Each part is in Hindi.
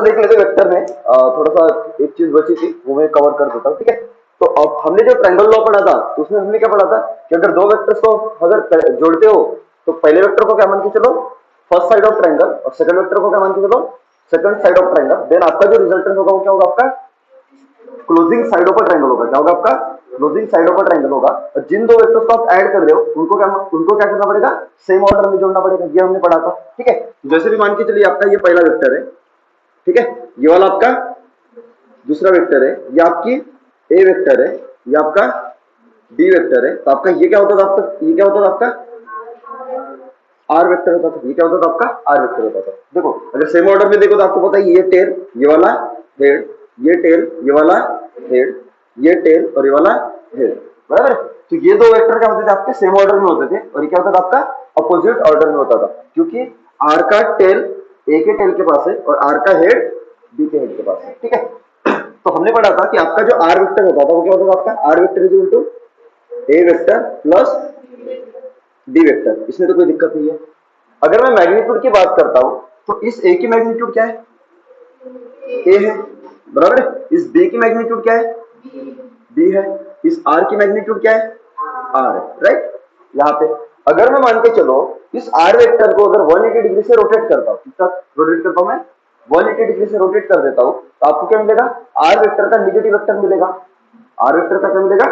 देख लेते वेक्टर में, थोड़ा सा एक चीज बची थी वो मैं कवर कर देता हूँ, ठीक है। तो अब हमने जो ट्रायंगल लॉ पढ़ा था तो उसमें हमने क्या पढ़ा था कि अगर दो वेक्टर्स को अगर जोड़ते हो तो पहले वेक्टर को क्या मान के चलो फर्स्ट साइड ऑफ ट्रायंगल, और सेकंड वेक्टर को क्या मान के चलो second side of triangle, then आपका जो रिजल्टेंट होगा वो क्या होगा आपका क्लोजिंग साइड ऑफ ट्रायंगल होगा। क्या होगा आपका क्लोजिंग साइड ऑफ ट्रायंगल होगा। और जिन दो वेक्टर्स को आप ऐड कर रहे हो उनको क्या करना पड़ेगा, सेम ऑर्डर में जोड़ना पड़ेगा। ये हमने पढ़ा था, ठीक है। जैसे भी मान के चलिए आपका ये पहला वेक्टर है, ठीक है, ये वाला आपका दूसरा वेक्टर है, ये आपकी ए वेक्टर है, ये आपका डी वेक्टर है। तो आपका ये क्या होता था, आपका ये क्या होता था आपका आर वेक्टर होता था। ये क्या होता था आपका आर वेक्टर होता था। देखो अगर सेम ऑर्डर में देखो तो आपको पता है ये टेल ये वाला हेड, ये टेल ये वाला हेड, ये टेल और ये वाला हेड, बराबर है। तो ये दो वेक्टर क्या होते थे आपके सेम ऑर्डर में होते थे, और ये क्या होता था आपका अपोजिट ऑर्डर में होता था, क्योंकि आर का टेल ए के टेल के पास है और आर का हेड बी के हेड के पास है, ठीक है। तो हमने पढ़ा था कि आपका जो आर वेक्टर होता था वो क्या होता था आपका R vector is equal to A vector plus D vector. इसमें तो कोई दिक्कत नहीं है। अगर मैं मैग्नीट्यूड की बात करता हूं तो इस ए की मैग्नीट्यूड क्या है, ए है, बराबर है। इस बी की मैग्नीट्यूड क्या है, बी है। इस आर की मैग्नीट्यूड क्या है, आर है, राइट। यहाँ पे अगर मैं मान के चलो इस आर वेक्टर को अगर 180 डिग्री से रोटेट करता हूं, कितना रोटेट करता हूं मैं 180 डिग्री से रोटेट कर देता हूं, तो आपको क्या मिलेगा, आर वेक्टर का निगेटिव वेक्टर मिलेगा। आर वेक्टर का क्या मिलेगा,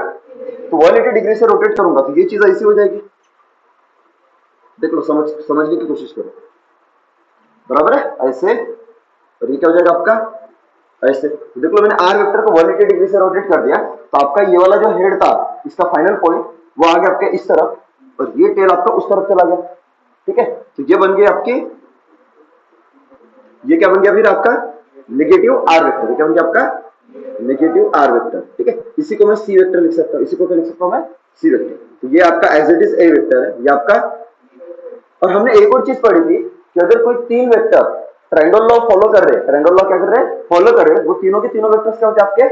तो 180 डिग्री से रोटेट करूंगा तो ये चीज ऐसी हो जाएगी। देख लो, समझने की कोशिश करो, बराबर है ऐसे। और ये क्या हो जाएगा आपका ऐसे। देख लो मैंने आर वेक्टर को 180 डिग्री से रोटेट कर दिया, तो आपका ये वाला जो हेड था इसका फाइनल पॉइंट वो आ गया आपके इस तरफ, और ये टेल आपका उस तरफ चला गया, ठीक है। तो ये बन गया आपकी, ये क्या बन गया फिर आपका नेगेटिव आर वेक्टर। ये क्या बन गया आपका नेगेटिव आर वेक्टर, ठीक है। इसी को मैं सी वेक्टर लिख सकता हूँ, इसी को क्या लिख सकता हूँ मैं सी वेक्टर। तो ये आपका as it is A vector है, ये आपका। और हमने एक और चीज पढ़ी थी कि अगर कोई तीन वेक्टर ट्रायंगल लॉ फॉलो कर रहे हैं, ट्रायंगल लॉ क्या कर रहे हैं फॉलो कर रहे हैं, वो तीनों के तीनों वेक्टर्स क्या होते हैं आपके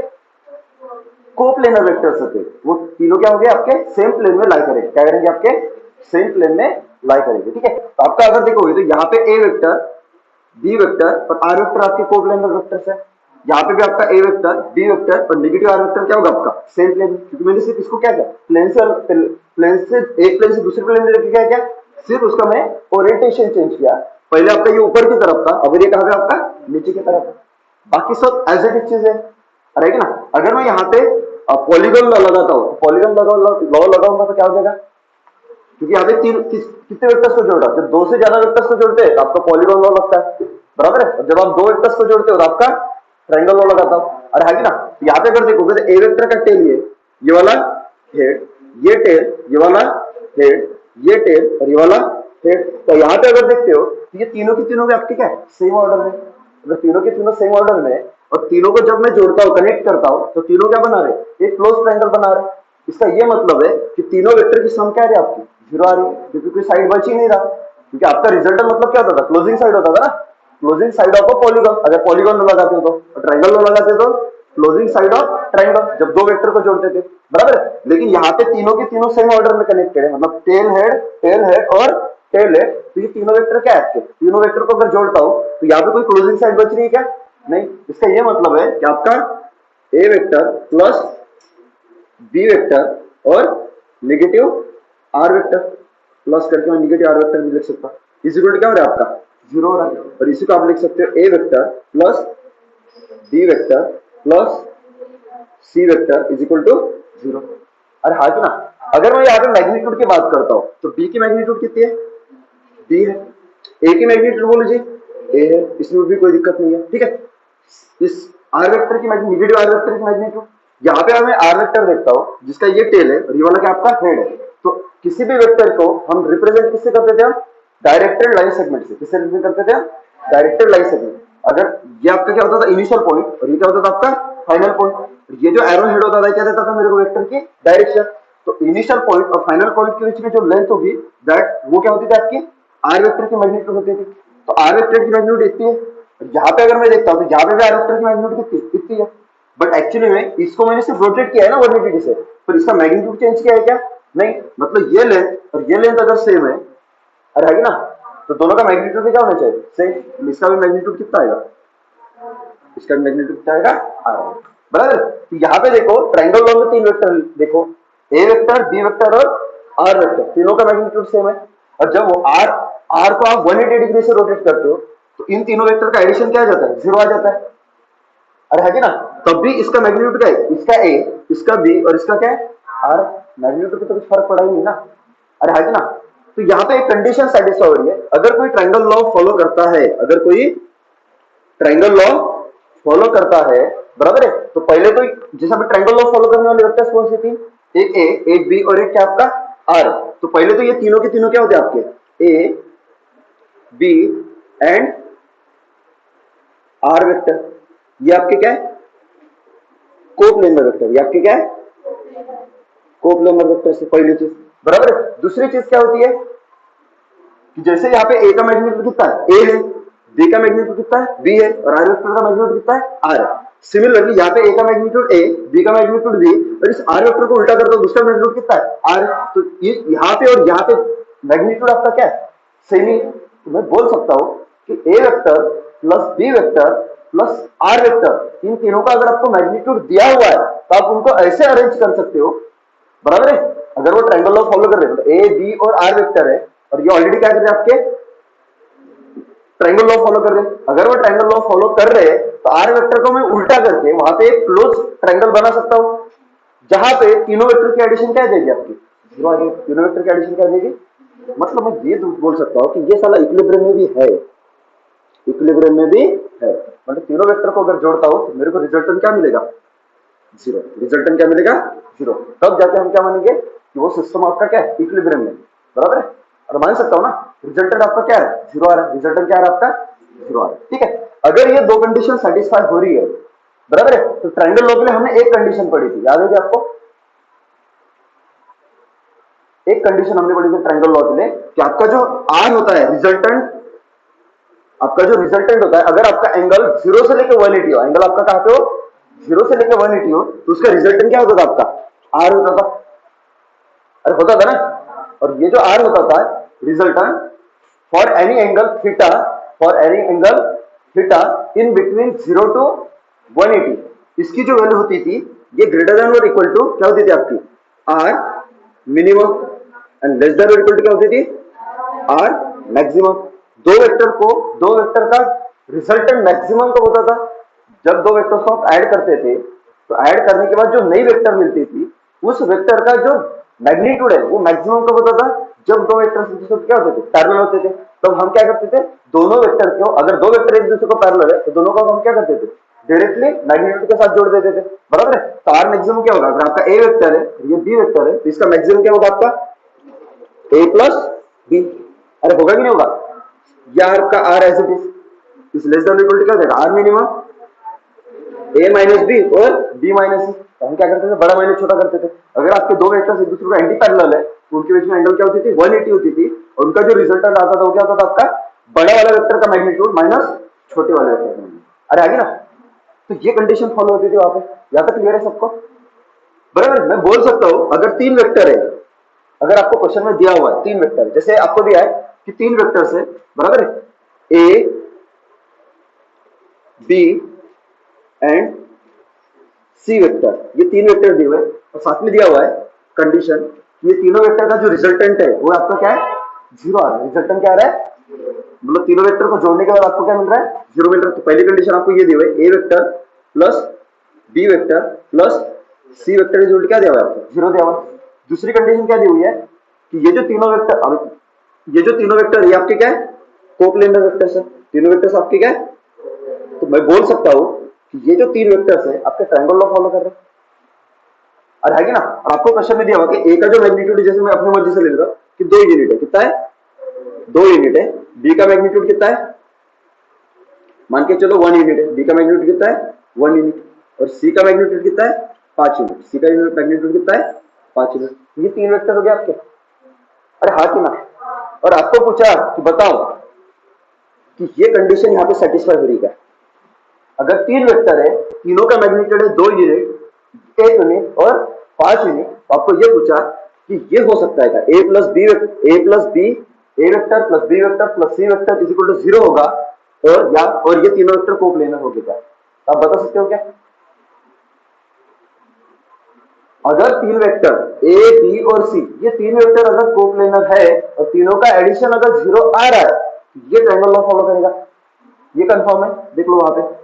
कोप्लेनर वेक्टर्स होते हैं। वो तीनों क्या होंगे आपके सेम प्लेन में लाई करेंगे। क्या करेंगे आपके सेम प्लेन में लाई करेंगे, ठीक है। तो आपका अगर देखोगे तो यहाँ पे ए वेक्टर बी वेक्टर और आर वेक्टर आपके कोप्लेनर वेक्टर्स है। यहाँ पे भी आपका ए वेक्टर बी वेक्टर और नेगेटिव आर वेक्टर क्या होगा आपका सेम प्लेन, क्योंकि मैंने सिर्फ इसको क्या किया प्लेन से एक प्लेन से दूसरे प्लेन में लेके क्या सिर्फ उसका मैं ओरिएंटेशन चेंज किया। पहले आपका ये ऊपर की तरफ था, अब ये कहाँ पे आपका नीचे की तरफ है। बाकी सब एज इट इज चीज है, राइट ना। अगर मैं यहाँ पे पॉलीगन लॉ लगाता हूँ, पॉलीगन लॉ लगाऊंगा तो क्या हो जाएगा, क्योंकि यहाँ पे कितने वेक्टर्स को जोड़ रहा है, जब दो से ज्यादा वेक्टर्स को जोड़ते हैं तो आपका पॉलीगन लॉ लगता है, बराबर है। जब आप दो वेक्टर्स को जोड़ते हो तो आपका ट्रायंगल लॉ लगाता हूं, अरे है कि ना। तो यहाँ पे अगर देखोगे तो ए वेक्टर का टेल ये वाला हेड, ये टेल ये वाला हेड, ये टेल और ये वाला हेड। तो यहाँ पे अगर देखते हो तो ये तीनों की तीनों आपके क्या है सेम ऑर्डर में। अगर तीनों के तीनों सेम ऑर्डर में और तीनों को जब मैं जोड़ता हूँ कनेक्ट करता हूँ तो तीनों क्या बना रहे एक क्लोज ट्रायंगल बना रहे। इसका ये मतलब है कि तीनों वेक्टर की सम क्या है आपकी जीरो आ रही है, क्योंकि कोई साइड बच ही नहीं रहा। क्योंकि आपका रिजल्ट मतलब क्या होता था क्लोजिंग साइड होता था ना, closing side of a polygon. अगर पॉलीगन लगाते हो तो ट्रायंगल लगाते हो तो क्लोजिंग साइड ऑफ ट्रायंगल, जब दो वेक्टर को जोड़ते थे, बराबर है। लेकिन यहाँ पे तीनों के तीनों सेम ऑर्डर में कनेक्टेड है, मतलब टेल हेड और टेल है। तो ये तीनों वेक्टर क्या है आपके, तीनों वेक्टर को अगर जोड़ता हूं तो यहाँ पे कोई क्लोजिंग साइड बच रही है क्या, नहीं। इसका ये मतलब है कि आपका ए वेक्टर प्लस बी वेक्टर और नेगेटिव आर वेक्टर प्लस करके मैं नेगेटिव आर वेक्टर भी लिख सकता हूं। इस इक्वल क्या हो रहा है आपका जीरो हो रहा है। और इसी को आप लिख सकते हो A vector plus D vector plus C vector is equal to zero. अरे हाँ कि ना। अगर मैं यहाँ पे मैग्नीट्यूड की बात करता हूँ तो बी की मैग्नीट्यूड कितनी है, बी है। ए की मैग्नीट्यूड बोल लीजिए ए है, इसमें भी कोई दिक्कत नहीं है, ठीक है। इस आर वेक्टर की नेगेटिव आर वेक्टर की मैग्नीट्यूड, यहाँ पे मैं आर वेक्टर देखता हूँ जिसका ये टेल है और ये वाला क्या आपका हेड है। तो किसी भी वेक्टर को हम रिप्रेजेंट किससे करते थे, हम डायरेक्टेड लाइन सेगमेंट से। किससे रिप्रेजेंट करते थे, डायरेक्टेड लाइन सेगमेंट। अगर ये आपका क्या होता था इनिशियल पॉइंट और ये क्या होता था आपका फाइनल पॉइंट। ये जो एरो हेड होता था क्या देता था मेरे को वेक्टर की डायरेक्शन। तो इनिशियल पॉइंट और फाइनल पॉइंट के बीच में जो लेंथ होगी दैट वो क्या होती थी आपकी आर वेक्टर की मैग्नीट्यूड होती थी। तो आर वेक्टर की मैग्नीट्यूड इतनी है। यहाँ पे अगर मैं देखता हूँ तो यहाँ पे भी आर वेक्टर की मैग्नीट्यूड कितनी है, बट एक्चुअली में इसको मैंने सिर्फ रोटेट किया है ना 180 डिग्री से, पर इसका मैग्नीट्यूड चेंज किया है क्या, नहीं। मतलब ये लेंथ और ये लेंथ अगर सेम है, अरे है ना, तो दोनों का मैग्नीट्यूड क्या होना चाहिए सेम। इसका भी मैग्नीट्यूड कितना आएगा इसका मैग्नीट्यूड क्या आएगा आर आएगा, बराबर। तो यहाँ पे देखो ट्रायंगल लॉ में तीन वेक्टर देखो, ए वेक्टर, बी वेक्टर और आर वेक्टर, तीनों का मैग्नीट्यूड सेम है। और जब वो आर को आप 180 डिग्री से रोटेट करते हो तो इन तीनों वेक्टर का एडिशन क्या आ जाता है, जीरो आ जाता है। अरे है कि ना, तब भी इसका मैग्नीट्यूड क्या है, इसका ए, इसका बी और इसका क्या है आर, मैग्नीट्यूड पे तो कुछ फर्क पड़ा ही नहीं ना। अरे है कि ना, तो यहाँ पे एक कंडीशन सेटिस्फाई हो रही है, अगर कोई ट्रायंगल लॉ फॉलो करता है, अगर कोई ट्रायंगल लॉ फॉलो करता है, बराबर है, तो पहले तो जैसे अभी ट्रायंगल लॉ फॉलो करने वाले वेक्टर्स कौन से थे, एक ए, एक बी और एक क्या आपका आर। तो पहले तो ये तीनों के तीनों क्या होते हैं आपके ए, बी एंड आर वेक्टर, ये आपके क्या है कोप्लेनर वेक्टर, ये आपके क्या है कोप्लेनर वेक्टर से पहली चीज, बराबर है। दूसरी चीज क्या होती है कि जैसे यहाँ पे ए का मैग्नीट्यूड कितना है ए है, बी का मैग्नीट्यूड कितना है बी है और आर वेक्टर का मैग्नीट्यूड कितना है आर है। सिमिलरली यहाँ पे ए का मैग्नीट्यूड ए, बी का मैग्नीट्यूड बी और इस आर वेक्टर को उल्टा कर दो, दूसरा मैग्नीट्यूड कितना है आर। तो ये यहाँ पे और यहाँ पे मैग्नीट्यूड आपका क्या है सेम ही। तो मैं बोल सकता हूँ कि A vector plus B vector plus R vector, इन तीनों का अगर आपको मैग्नीट्यूड दिया हुआ है तो आप उनको ऐसे अरेंज कर सकते हो, बराबर है। अगर वो ट्रायंगल लॉ फॉलो कर रहे हैं तो ए, बी और आर वेक्टर है और ये ऑलरेडी क्या कर रहे हैं आपके ट्रायंगल लॉ फॉलो कर रहे हैं। अगर वो ट्रायंगल लॉ फॉलो कर रहे हैं तो आर वेक्टर को मैं उल्टा करके वहां पे एक क्लोज ट्रायंगल बना सकता हूं, जहां पे तीनों वेक्टर की एडिशन क्या जाएगी आपकी जीरो आ जाएगी। तीनों वेक्टर की एडिशन क्या जाएगी, मतलब मैं ये बोल सकता हूं कि ये साला इक्विलिब्रियम में भी है, इक्विलिब्रियम में भी है, मतलब तीनों वेक्टर को अगर जोड़ता हूं तो मेरे को रिजल्टेंट क्या मिलेगा जीरो, रिजल्टेंट क्या मिलेगा जीरो। तब जाके हम क्या मानेंगे कि वो सिस्टम आपका क्या है इक्विलिब्रियम में, बराबर है। और मान सकता हूं ना रिजल्टेंट आपका क्या है जीरो आ रहा है, रिजल्टेंट क्या आ रहा है आपका जीरो आ रहा है, ठीक है। अगर ये दो कंडीशन सेटिस्फाई हो रही है, बराबर है, तो ट्रायंगल लॉ के लिए हमने एक कंडीशन पढ़ी थी, याद है क्या आपको, एक कंडीशन हमने पढ़ी थी ट्रायंगल लॉ के लिए कि आपका जो आर होता है रिजल्टेंट, आपका जो रिजल्टेंट होता है, अगर आपका एंगल 0 से लेकर 180 हो, एंगल आपका कहां पे हो 0 से लेकर 180 हो, तो उसका रिजल्टेंट क्या होता था आपका आर होता था। अरे होता था ना। और ये जो आर होता था resultant for any angle theta, for any angle theta in between 0 to 180, इसकी जो वैल्यू होती थी ये ग्रेटर देन और इक्वल टू क्या होती थी आपकी R minimum and less than और इक्वल टू क्या होती थी आर मैक्सिमम। दो वेक्टर का रिजल्टेंट मैक्सिमम कब होता था, जब दो वेक्टर्स को आप ऐड करते थे, तो ऐड करने के बाद जो नई वेक्टर मिलती थी उस वेक्टर का जो मैग्नीट्यूड है वो मैक्सिमम कब होता था, जब दो वेक्टर क्या होते थे पैरेलल होते थे। तो हम क्या करते थे दोनों वेक्टर को, अगर दो वेक्टर एक दूसरे को पैरेलल है तो दोनों को हम क्या करते थे डायरेक्टली मैग्नीट्यूड के साथ जोड़ देते थे, बराबर है। तो आर मैक्सिमम क्या होगा, अगर आपका ए वेक्टर है ये बी वेक्टर है तो इसका मैक्सिमम क्या होगा आपका ए प्लस बी। अरे होगा कि नहीं होगा, या आपका R as it is less than equal to क्या हो जाएगा R minimum A minus B और बी माइनस सी। हम क्या करते थे बड़ा माइनस छोटा करते थे। अगर आपके दो वेक्टर्स एक दूसरे को एंटी पैरेलल है तो उनके बीच में एंगल क्या होती थी 180 होती थी और उनका जो रिजल्टेंट आता था वो क्या होता था आपका बड़ा वाला वेक्टर का मैग्नीट्यूड माइनस छोटे वाले वेक्टर का मैग्नीट्यूड। अरे आगे ना, तो ये कंडीशन फॉलो होती थी वहां पे, यहां तक क्लियर है सबको, बराबर। मैं बोल सकता हूं अगर तीन वेक्टर है, अगर आपको क्वेश्चन में दिया हुआ है तीन वेक्टर, जैसे आपको दिया है कि तीन वेक्टर्स है, बराबर है, A B and C vector, ये तीन वेक्टर दिए हुए और साथ में दिया हुआ है कंडीशन, ये तीनों वेक्टर का जो रिजल्टेंट है वो आपका क्या है जीरो आ रहा है। रिजल्टेंट क्या आ रहा है, मतलब तीनों वेक्टर को जोड़ने के बाद आपको क्या मिल रहा है जीरो मिल रहा है। तो पहली कंडीशन आपको ये दी हुई है A vector plus B vector plus C vector result क्या दिया हुआ है आपको जीरो दिया हुआ। दूसरी कंडीशन क्या दी हुई है कि ये जो तीनों वेक्टर ये आपके क्या है कोप्लेनर वेक्टर्स है, तीनों वेक्टर्स आपके क्या है। तो मैं बोल सकता हूं कि ये जो तीन वेक्टर्स है आपके ट्रायंगल लॉ फॉलो कर रहे हैं। और है कि ना, आपको क्वेश्चन में दिया हुआ कि ए का जो मैग्नीट्यूड जैसे मैं अपनी मर्जी से ले लूंगा कि 2 यूनिट है, कितना है 2 यूनिट है। बी का मैग्नीट्यूड कितना है, मान के चलो 1 यूनिट है, बी का मैग्नीट्यूड कितना है 1 यूनिट और सी का मैग्नीट्यूड कितना है 5 यूनिट, सी का मैग्नीट्यूड कितना है 5 यूनिट। ये तीन वेक्टर हो गए आपके। अरे हाँ कि ना, और आपको पूछा कि बताओ कि ये कंडीशन यहाँ पे सेटिस्फाई हो रही है। अगर तीन वेक्टर है, तीनों का मैग्नीट्यूड है 2 यूनिट, 1 यूनिट और 5 यूनिट, तो आपको ये पूछा कि ये हो सकता है क्या A plus B A vector plus B vector plus C vector is equal to 0 होगा और ये तीनों वेक्टर कोप्लेनर हो गया। आप बता सकते हो क्या? अगर तीन वेक्टर ए बी और सी, ये तीन वेक्टर अगर कोप्लेनर है और तीनों का एडिशन अगर 0 आ रहा है, ये ट्रायंगल लॉ फॉलो करेगा। ये कंफर्म है, देख लो वहां पे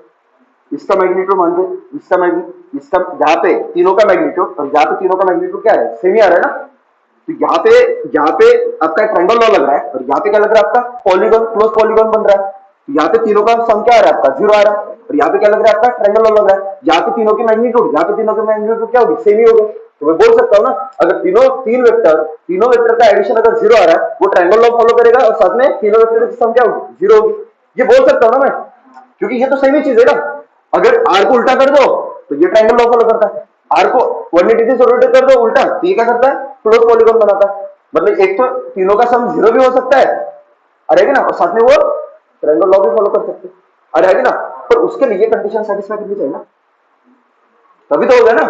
इसका मैग्नीट्यूड मान के, इसका मैग्नीट्यूड, इसका यहाँ पे तीनों का मैग्नीट्यूड और यहाँ पे तीनों का मैग्नीट्यूड क्या है, सेम ही आ रहा है ना। तो यहाँ पे आपका ट्रायंगल लॉ लग रहा है और यहाँ पे क्या लग रहा है आपका, पॉलीगॉन, क्लोज पॉलीगॉन बन रहा है। यहाँ पे तीनों का सम क्या आ रहा है आपका, 0 आ रहा है और यहाँ पे क्या लग रहा है आपका, ट्रायंगल लॉ लग रहा है। यहाँ पे तीनों की मैग्नीट्यूड, यहाँ पे तीनों की मैग्नीट्यूड क्या होगी, सेम ही होगी। तो मैं बोल सकता हूँ ना, अगर तीनों वेक्टर का एडिशन अगर 0 आ रहा है, वो ट्रायंगल लॉ फॉलो करेगा और साथ में तीनों वेक्टर की सम क्या होगी, 0 होगी। ये बोल सकता हूँ ना मैं, क्योंकि ये तो सेम ही चीज है ना। अगर आर को उल्टा कर दो तो ये ट्रायंगल लॉ फॉलो करता है, आर को 180 से रोटेट कर दो उल्टा तो ये क्या करता है, क्लोज पॉलीगॉन बनाता है। मतलब एक तो तीनों का सम 0 भी हो सकता है, अरे ना, और साथ में वो ट्रायंगल लॉ भी फॉलो कर सकते हैं, अरे ना। पर उसके लिए कंडीशन सेटिस्फाई करनी चाहिए ना, तभी तो होगा ना।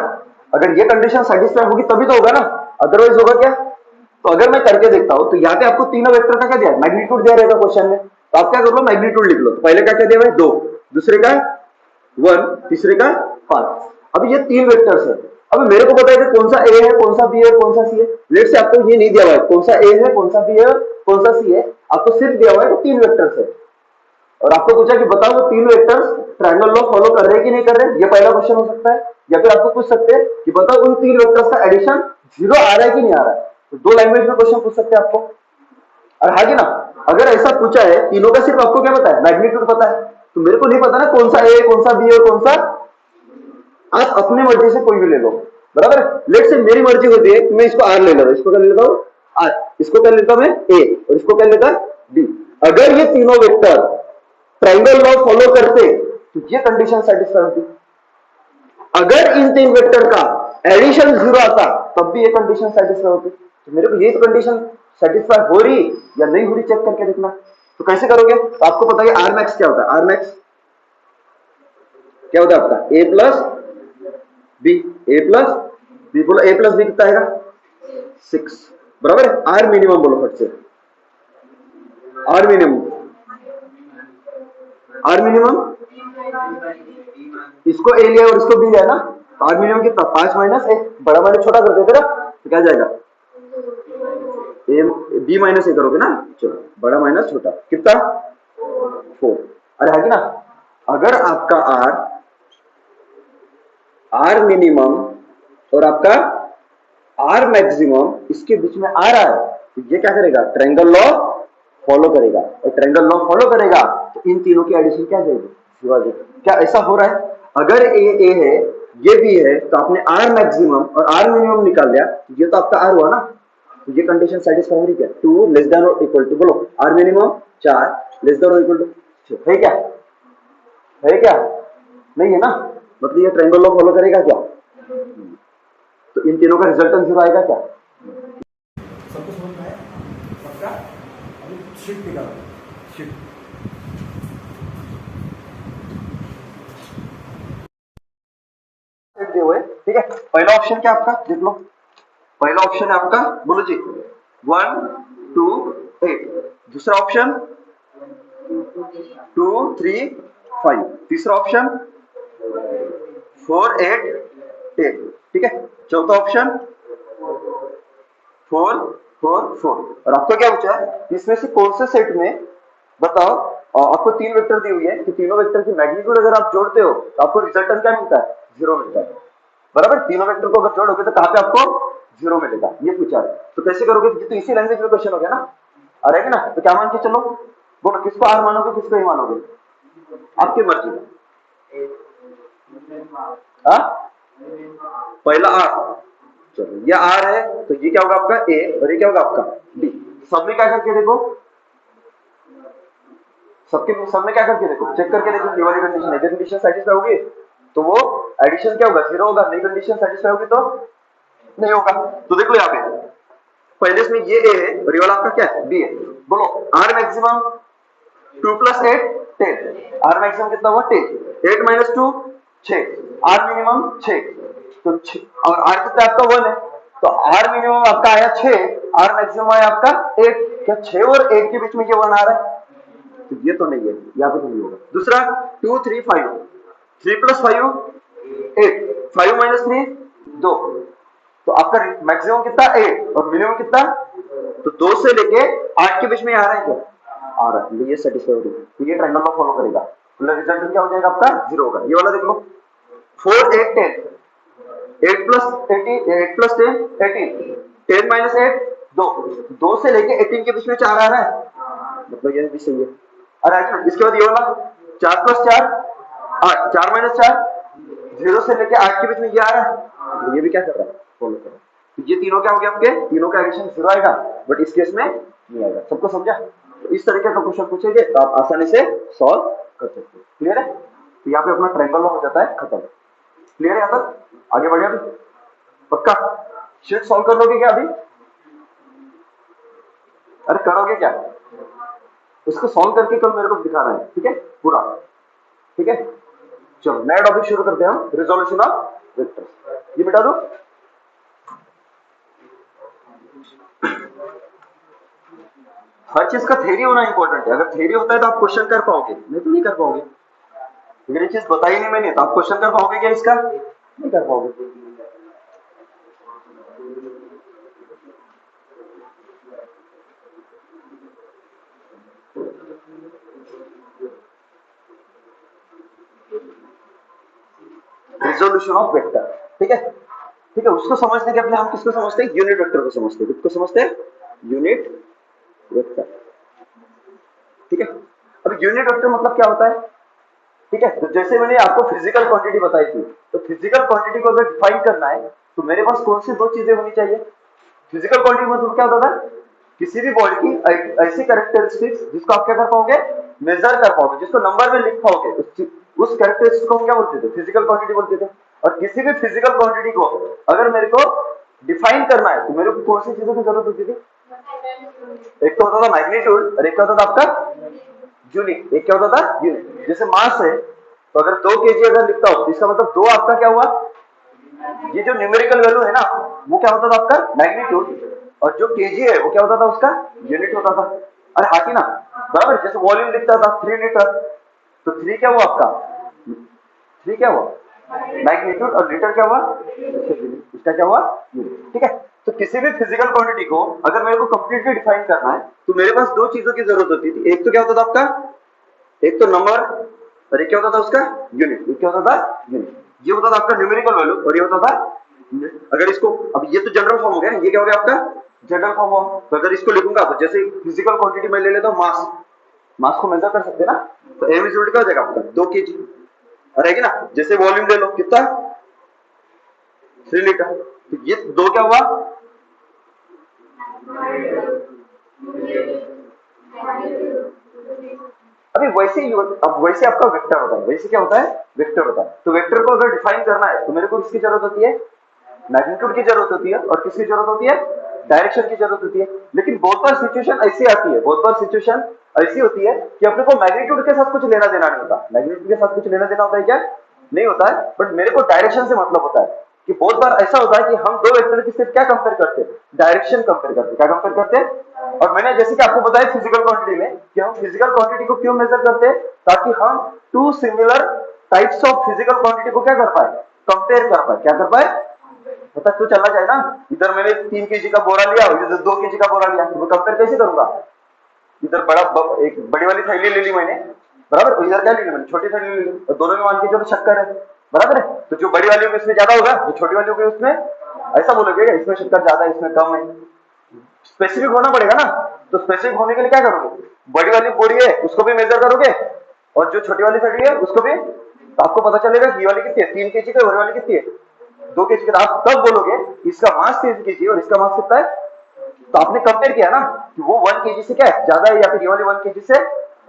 अगर ये कंडीशन सेटिस्फाई होगी तभी तो होगा ना, अदरवाइज होगा क्या। तो अगर मैं करके देखता हूं तो यहाँ पे आपको तीनों वेक्टर का क्या दिया, मैग्नीट्यूड दिया रहेगा क्वेश्चन में, तो आप क्या कर लो, मैग्नीट्यूड लिख लो। तो पहले क्या क्या दिया है, 2, दूसरे का 1, तीसरे का 5। अब ये तीन वेक्टर्स है। अब मेरे को बताइए कौन सा ए है, कौन सा बी है, कौन सा सी है। लेट से आपको ये नहीं दिया हुआ है कौन सा ए है, कौन सा बी है, कौन सा सी है, आपको सिर्फ दिया हुआ है कि तीन वेक्टर्स है और आपको पूछा कि बताओ वो तीन वेक्टर्स ट्रायंगल लॉ फॉलो कर रहे हैं कि नहीं कर रहे। ये पहला क्वेश्चन हो सकता है, या फिर आपको पूछ सकते हैं कि बताओ उन तीन वेक्टर्स का एडिशन 0 आ रहा है कि नहीं आ रहा है। तो दो लैंग्वेज में क्वेश्चन पूछ सकते हैं आपको, और हां कि ना। अगर ऐसा पूछा है, तीनों का सिर्फ आपको क्या पता है, मैग्नीट्यूड पता है, तो मेरे को नहीं पता ना कौन सा ए, कौन सा बी है, कौन सा, आप अपनी मर्जी से कोई भी ले लो, बराबर। लेट से मेरी मर्जी होती है, मैं इसको आर ले लेता हूं, इसको क्या ले लेता हूं आर, इसको क्या लेता हूं मैं ए, और इसको क्या लेता बी। अगर ये तीनों वेक्टर ट्रायंगल लॉ फॉलो करते तो ये कंडीशन सेटिस्फाई होती। अगर इन तीन वेक्टर का एडिशन 0 आता तब भी ये कंडीशन सेटिस्फाई होती। तो मेरे को ये तो कंडीशन सेटिस्फाई हो रही या नहीं हो रही चेक करके देखना। तो कैसे करोगे, तो आपको पता है आर मैक्स क्या होता है, आर मैक्स क्या होता है आपका, ए प्लस बी, ए प्लस बी, बोलो ए प्लस बी कितना आएगा, 6, बराबर है। आर मिनिमम बोलो फट से, आर मिनिमम, आर मिनिमम, इसको ए लिया और इसको बी लिया ना, आर मिनिमम कितना, 5 माइनस ए, बड़ा माइनस छोटा कर देते ना, तो क्या जाएगा, ए बी माइनस ए करोगे ना, चलो बड़ा माइनस छोटा कितना, 4। अरे है कि ना। अगर आपका आर मिनिमम और आपका आर मैक्सिमम इसके बीच में आ रहा है, तो ये क्या करेगा, ट्रायंगल लॉ फॉलो करेगा, और ट्रायंगल लॉ फॉलो करेगा तो इन तीनों की एडिशन क्या जाएगी। क्या ऐसा हो रहा है, अगर ए है, ये भी है, तो आपने आर मैक्सिमम और आर मिनिमम निकाल लिया, ये तो आपका आर हुआ ना। तो ये कंडीशन सेटिस्फाई हो रही क्या, 2 लेस देन और इक्वल टू, बोलो आर मिनिमम 4 लेस देन और इक्वल टू 6 है क्या, है क्या, नहीं है ना। मतलब ये ट्रायंगल लॉ फॉलो करेगा क्या, तो इन तीनों का रिजल्टेंट 0 आएगा क्या। सबको समझ में आया पक्का। अभी शिफ्ट निकालो, शिफ्ट दिए हुए, ठीक है। पहला ऑप्शन क्या आपका, देख लो, पहला ऑप्शन है आपका, बोलो जी 1 2 8, दूसरा ऑप्शन 2 3 5, तीसरा ऑप्शन 4 8 10, ठीक है। चौथा ऑप्शन 4 4 4। और आपको क्या पूछा है, इसमें से कौन से सेट में बताओ, आपको तीन वेक्टर दी हुई है कि तीनों वेक्टर की मैग्नीट्यूड अगर आप जोड़ते हो तो आपको रिजल्टेंट क्या मिलता है, 0 मिलता है, बराबर। तीनों वेक्टर को अगर जोड़ोगे तो कहां पे आपको 0 मिलेगा, ये पूछा है। तो कैसे करोगे, तो इसी लैंग्वेज में क्वेश्चन हो गया ना, आ रहेगा ना। तो क्या मान के चलो, बोलो किसको आर मानोगे, किसको ए मानोगे, आपकी मर्जी है। पहला आर, चलो ये आर है तो ये क्या होगा आपका ए, और ये क्या होगा आपका बी। सब में क्या करके देखो, सब में क्या करके देखो, चेक करके देखो, ये वाली कंडीशन है, कंडीशन सेटिस्फाई होगी तो वो एडिशन क्या होगा, 0 होगा, नई कंडीशन सेटिस्फाई होगी तो नहीं होगा। तो देख लो यहाँ पे पहले इसमें ये ए है और ये वाला आपका क्या है, बी है। बोलो आर मैक्सिमम 2 + 8 10, आर मैक्सिमम कितना हुआ 10, 8 - 2 6, आर मिनिमम 6, तो 6 और आर कितना आपका 1 है, तो आर मिनिमम आपका आया 6, आर मैक्सिमम आया आपका 8। क्या 6 और 8 के बीच में ये 1 आ रहा है, तो ये तो नहीं है, यहाँ पे तो नहीं होगा। दूसरा 2 3 5, 3 + 5 8, 5 - 3 2, तो आपका मैक्सिमम कितना 8 और मिनिमम कितना, तो 2 से लेके 8 के बीच में आ रहा है क्या, आ रहा है, ये सेटिस्फाई हो गया, तो ये ट्रायंगल लॉ फॉलो करेगा, मतलब रिजल्ट क्या हो जाएगा आपका 0 होगा। ये वाला देख लो 4 8 10, 8 + 18 8 + 10 18, 10 - 8 2, 2 से लेके 18 के बीच में 4 आ रहा है, मतलब ये भी सही है। अरे इसके बाद ये वाला 4 + 4 8, 4 - 4 0 से लेके 8 के बीच में ये आ रहा है, तो ये भी क्या कर रहा है, फॉलो कर रहा है। तो ये तीनों क्या हो गया आपके, तीनों का एडिशन 0 आएगा, बट इस केस में नहीं आएगा। सबको समझा, तो इस तरीके का क्वेश्चन पूछेंगे तो आप आसानी से सॉल्व कर सकते हो। क्लियर है, तो यहाँ पे अपना ट्रायंगल लॉ हो जाता है खत्म। क्लियर है, यहाँ तक आगे बढ़े अभी पक्का, शीट सॉल्व कर लोगे क्या अभी, अरे करोगे क्या, इसको सॉल्व करके कल मेरे को दिखाना है, ठीक है पूरा, ठीक है। चलो नया टॉपिक शुरू करते हैं हम, रिजोल्यूशन ऑफ वेक्टर्स। ये मिटा दो, हर चीज का थ्योरी होना इंपॉर्टेंट है, अगर थ्योरी होता है तो आप क्वेश्चन कर पाओगे, नहीं तो नहीं कर पाओगे। अगर ये चीज बताई नहीं मैंने तो आप क्वेश्चन कर पाओगे क्या इसका, नहीं कर पाओगे। रिजोल्यूशन ऑफ वेक्टर, ठीक है, ठीक है। उसको समझने के लिए हम किसको समझते हैं, यूनिट वेक्टर को समझते हैं, किसको समझते हैं, यूनिट वेक्टर, ठीक है। अब यूनिट वेक्टर मतलब क्या होता है, ठीक है। तो जैसे मैंने आपको फिजिकल क्वांटिटी बताई थी, तो फिजिकल क्वांटिटी को अगर डिफाइन करना है तो मेरे पास कौन सी दो चीजें होनी चाहिए। फिजिकल क्वांटिटी मतलब क्या होता था, किसी भी बॉडी की ऐसी कैरेक्टरिस्टिक्स जिसको आप क्या कर पाओगे, मेजर कर पाओगे, जिसको नंबर में लिख पाओगे, उस कैरेक्टरिस्टिक्स को हम क्या बोलते थे, फिजिकल क्वांटिटी बोलते थे। और किसी भी फिजिकल क्वांटिटी को अगर मेरे को डिफाइन करना है तो मेरे को कौन सी चीजों की जरूरत होती थी, एक तो होता था मैग्नीट्यूड और एक क्या होता था आपका यूनिट, एक क्या होता था यूनिट। जैसे मास है तो अगर 2 kg अगर लिखता हूं तो इसका मतलब 2 आपका क्या हुआ, ये जो न्यूमेरिकल वैल्यू है ना वो क्या होता था आपका मैग्नीट्यूड, और जो केजी है वो क्या होता था उसका यूनिट होता था। अरे हाँ कि ना, बराबर। जैसे वॉल्यूम लिखता था 3 लीटर, तो 3 क्या हुआ आपका, 3 क्या हुआ मैग्नीट्यूड, और लीटर क्या हुआ इसका क्या हुआ यूनिट, ठीक है। तो किसी भी फिजिकल क्वांटिटी को अगर मेरे को कंप्लीटली डिफाइन करना है तो मेरे पास दो चीजों की जरूरत होती थी, एक तो क्या होता था आपका, एक तो नंबर, और एक क्या होता था उसका यूनिट, ये क्या होता था यूनिट, ये होता था आपका न्यूमेरिकल वैल्यू और ये होता था यूनिट। अगर इसको, अब ये तो जनरल फॉर्म हो गया, ये क्या हो गया आपका जनरल फॉर्म हुआ। तो अगर इसको लिखूंगा तो जैसे फिजिकल क्वांटिटी में ले लेता हूं मास, मास को मेजर कर सकते हैं ना, तो एम इज क्या हो जाएगा आपका 2 kg, और है कि ना। जैसे वॉल्यूम ले लो कितना 3 लीटर, तो ये दो क्या हुआ, अभी वैसे ही, अब वैसे आपका वेक्टर होता है, वैसे क्या होता है वेक्टर होता है। तो वेक्टर को अगर डिफाइन करना है तो मेरे को किसकी जरूरत होती है, मैग्नीट्यूड की जरूरत होती है, और किसकी जरूरत होती है, डायरेक्शन की जरूरत होती है। लेकिन बहुत बार सिचुएशन ऐसी आती है, बहुत बार सिचुएशन ऐसी होती है कि अपने को मैग्नीट्यूड के साथ कुछ लेना देना नहीं होता, मैग्नीट्यूड के साथ कुछ लेना देना होता है क्या, नहीं होता है, बट मेरे को डायरेक्शन से मतलब होता है। कि बहुत बार ऐसा होता है कि हम दो वेक्टर की सिर्फ क्या कंपेयर करते हैं, डायरेक्शन कंपेयर करते हैं, क्या कंपेयर करते हैं। और मैंने जैसे कि आपको बताया फिजिकल क्वांटिटी में कि हम फिजिकल क्वांटिटी को क्यों मेजर करते हैं, ताकि हम two similar types of physical quantity को क्या कर पाए, कंपेयर कर पाए, क्या कर पाए, पता तो चलना चाहिए ना। इधर मैंने 3 kg का बोरा लिया, इधर 2 kg का बोरा लिया, तो मैं कंपेयर कैसे करूंगा, इधर एक बड़ी वाली थैली ले ली मैंने, बराबर, और इधर क्या ले ली मैंने छोटी थैली ले ली, और दोनों में मान के चलो शक्कर है, बराबर है। तो जो बड़ी वाली होगी इसमें ज्यादा होगा, जो छोटी वाली होगी उसमें, ऐसा बोलोगे इसमें शक्कर ज्यादा है इसमें कम है, स्पेसिफिक होना पड़ेगा ना। तो स्पेसिफिक होने के लिए क्या करोगे, बड़ी वाली बोरी है उसको भी मेजर करोगे, और जो छोटी वाली थैली है उसको भी, तो आपको पता चलेगा कि ये वाली कितनी है 3 kg की, बड़ी वाली कितनी है 2 kg की। आप तब बोलोगे इसका मास 3 kg और इसका मास कितना है, तो आपने कंपेयर किया ना कि वो 1 kg से क्या है ज्यादा है, या फिर ये वाली 1 kg से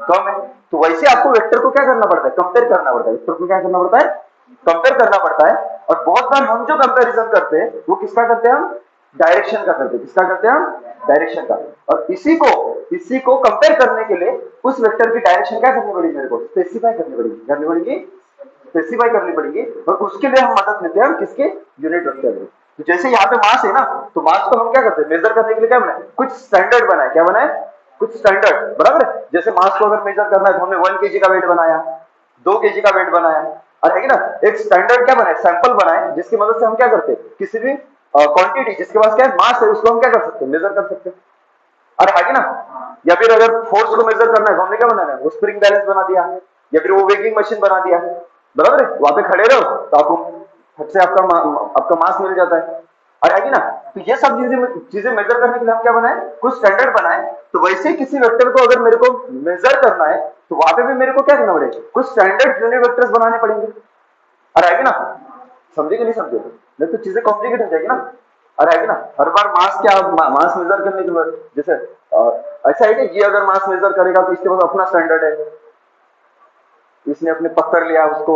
कम है। तो वैसे आपको वेक्टर को क्या करना पड़ता है, कंपेयर करना पड़ता है, वेक्टर को क्या करना पड़ता है, कंपेयर करना पड़ता है। और बहुत बार हम जो कंपैरिजन करते हैं वो किसका करते हैं, हम डायरेक्शन का करते हैं, किसका करते हैं हम, डायरेक्शन का। और इसी को कंपेयर करने के लिए उस वेक्टर की डायरेक्शन क्या करनी पड़ेगी, मेरे को स्पेसिफाई करनी पड़ेगी, स्पेसिफाई करनी पड़ेगी। और उसके लिए हम मदद लेते हैं किसके, यूनिट वेक्टर में। तो जैसे यहाँ पे मास है ना, तो मास को हम क्या करते हैं, मेजर करने के लिए क्या बनाए, कुछ स्टैंडर्ड बनाए, क्या बनाए, कुछ स्टैंडर्ड, बराबर है। जैसे मास को अगर मेजर करना है तो हमने 1 kg का वेट बनाया, 2 kg का वेट बनाया, और है कि ना, एक स्टैंडर्ड क्या बनाए, सैंपल बनाए, जिसकी मदद से हम क्या करते हैं, किसी भी क्वांटिटी जिसके पास क्या है, मास है, उसको हम क्या कर सकते हैं, मेजर कर सकते हैं। अरे है कि ना, या फिर अगर फोर्स को मेजर करना है तो हमने क्या बनाना है, वो स्प्रिंग बैलेंस बना दिया, या फिर वो वेगिंग मशीन बना दिया, बराबर है, वहां पे खड़े रहो तो आपको फट से आपका मास मिल जाता है। अरे है कि ना, तो ये सब चीजें मेजर करने के लिए हम क्या बनाए, कुछ स्टैंडर्ड बनाए। तो वैसे किसी वेक्टर को अगर मेरे को मेजर करना है तो वहां पे भी मेरे को क्या करना पड़ेगा, कुछ स्टैंडर्ड यूनिट वेक्टर्स बनाने पड़ेंगे। अरे है कि ना, समझे कि नहीं समझे, नहीं तो चीजें कॉम्प्लिकेट हो जाएगी ना। अरे है कि ना, हर बार मास क्या, मास मेजर करने के बाद जैसे ऐसा है कि ये अगर मास मेजर करेगा तो इसके पास अपना स्टैंडर्ड है, इसने अपने पत्थर लिया, उसको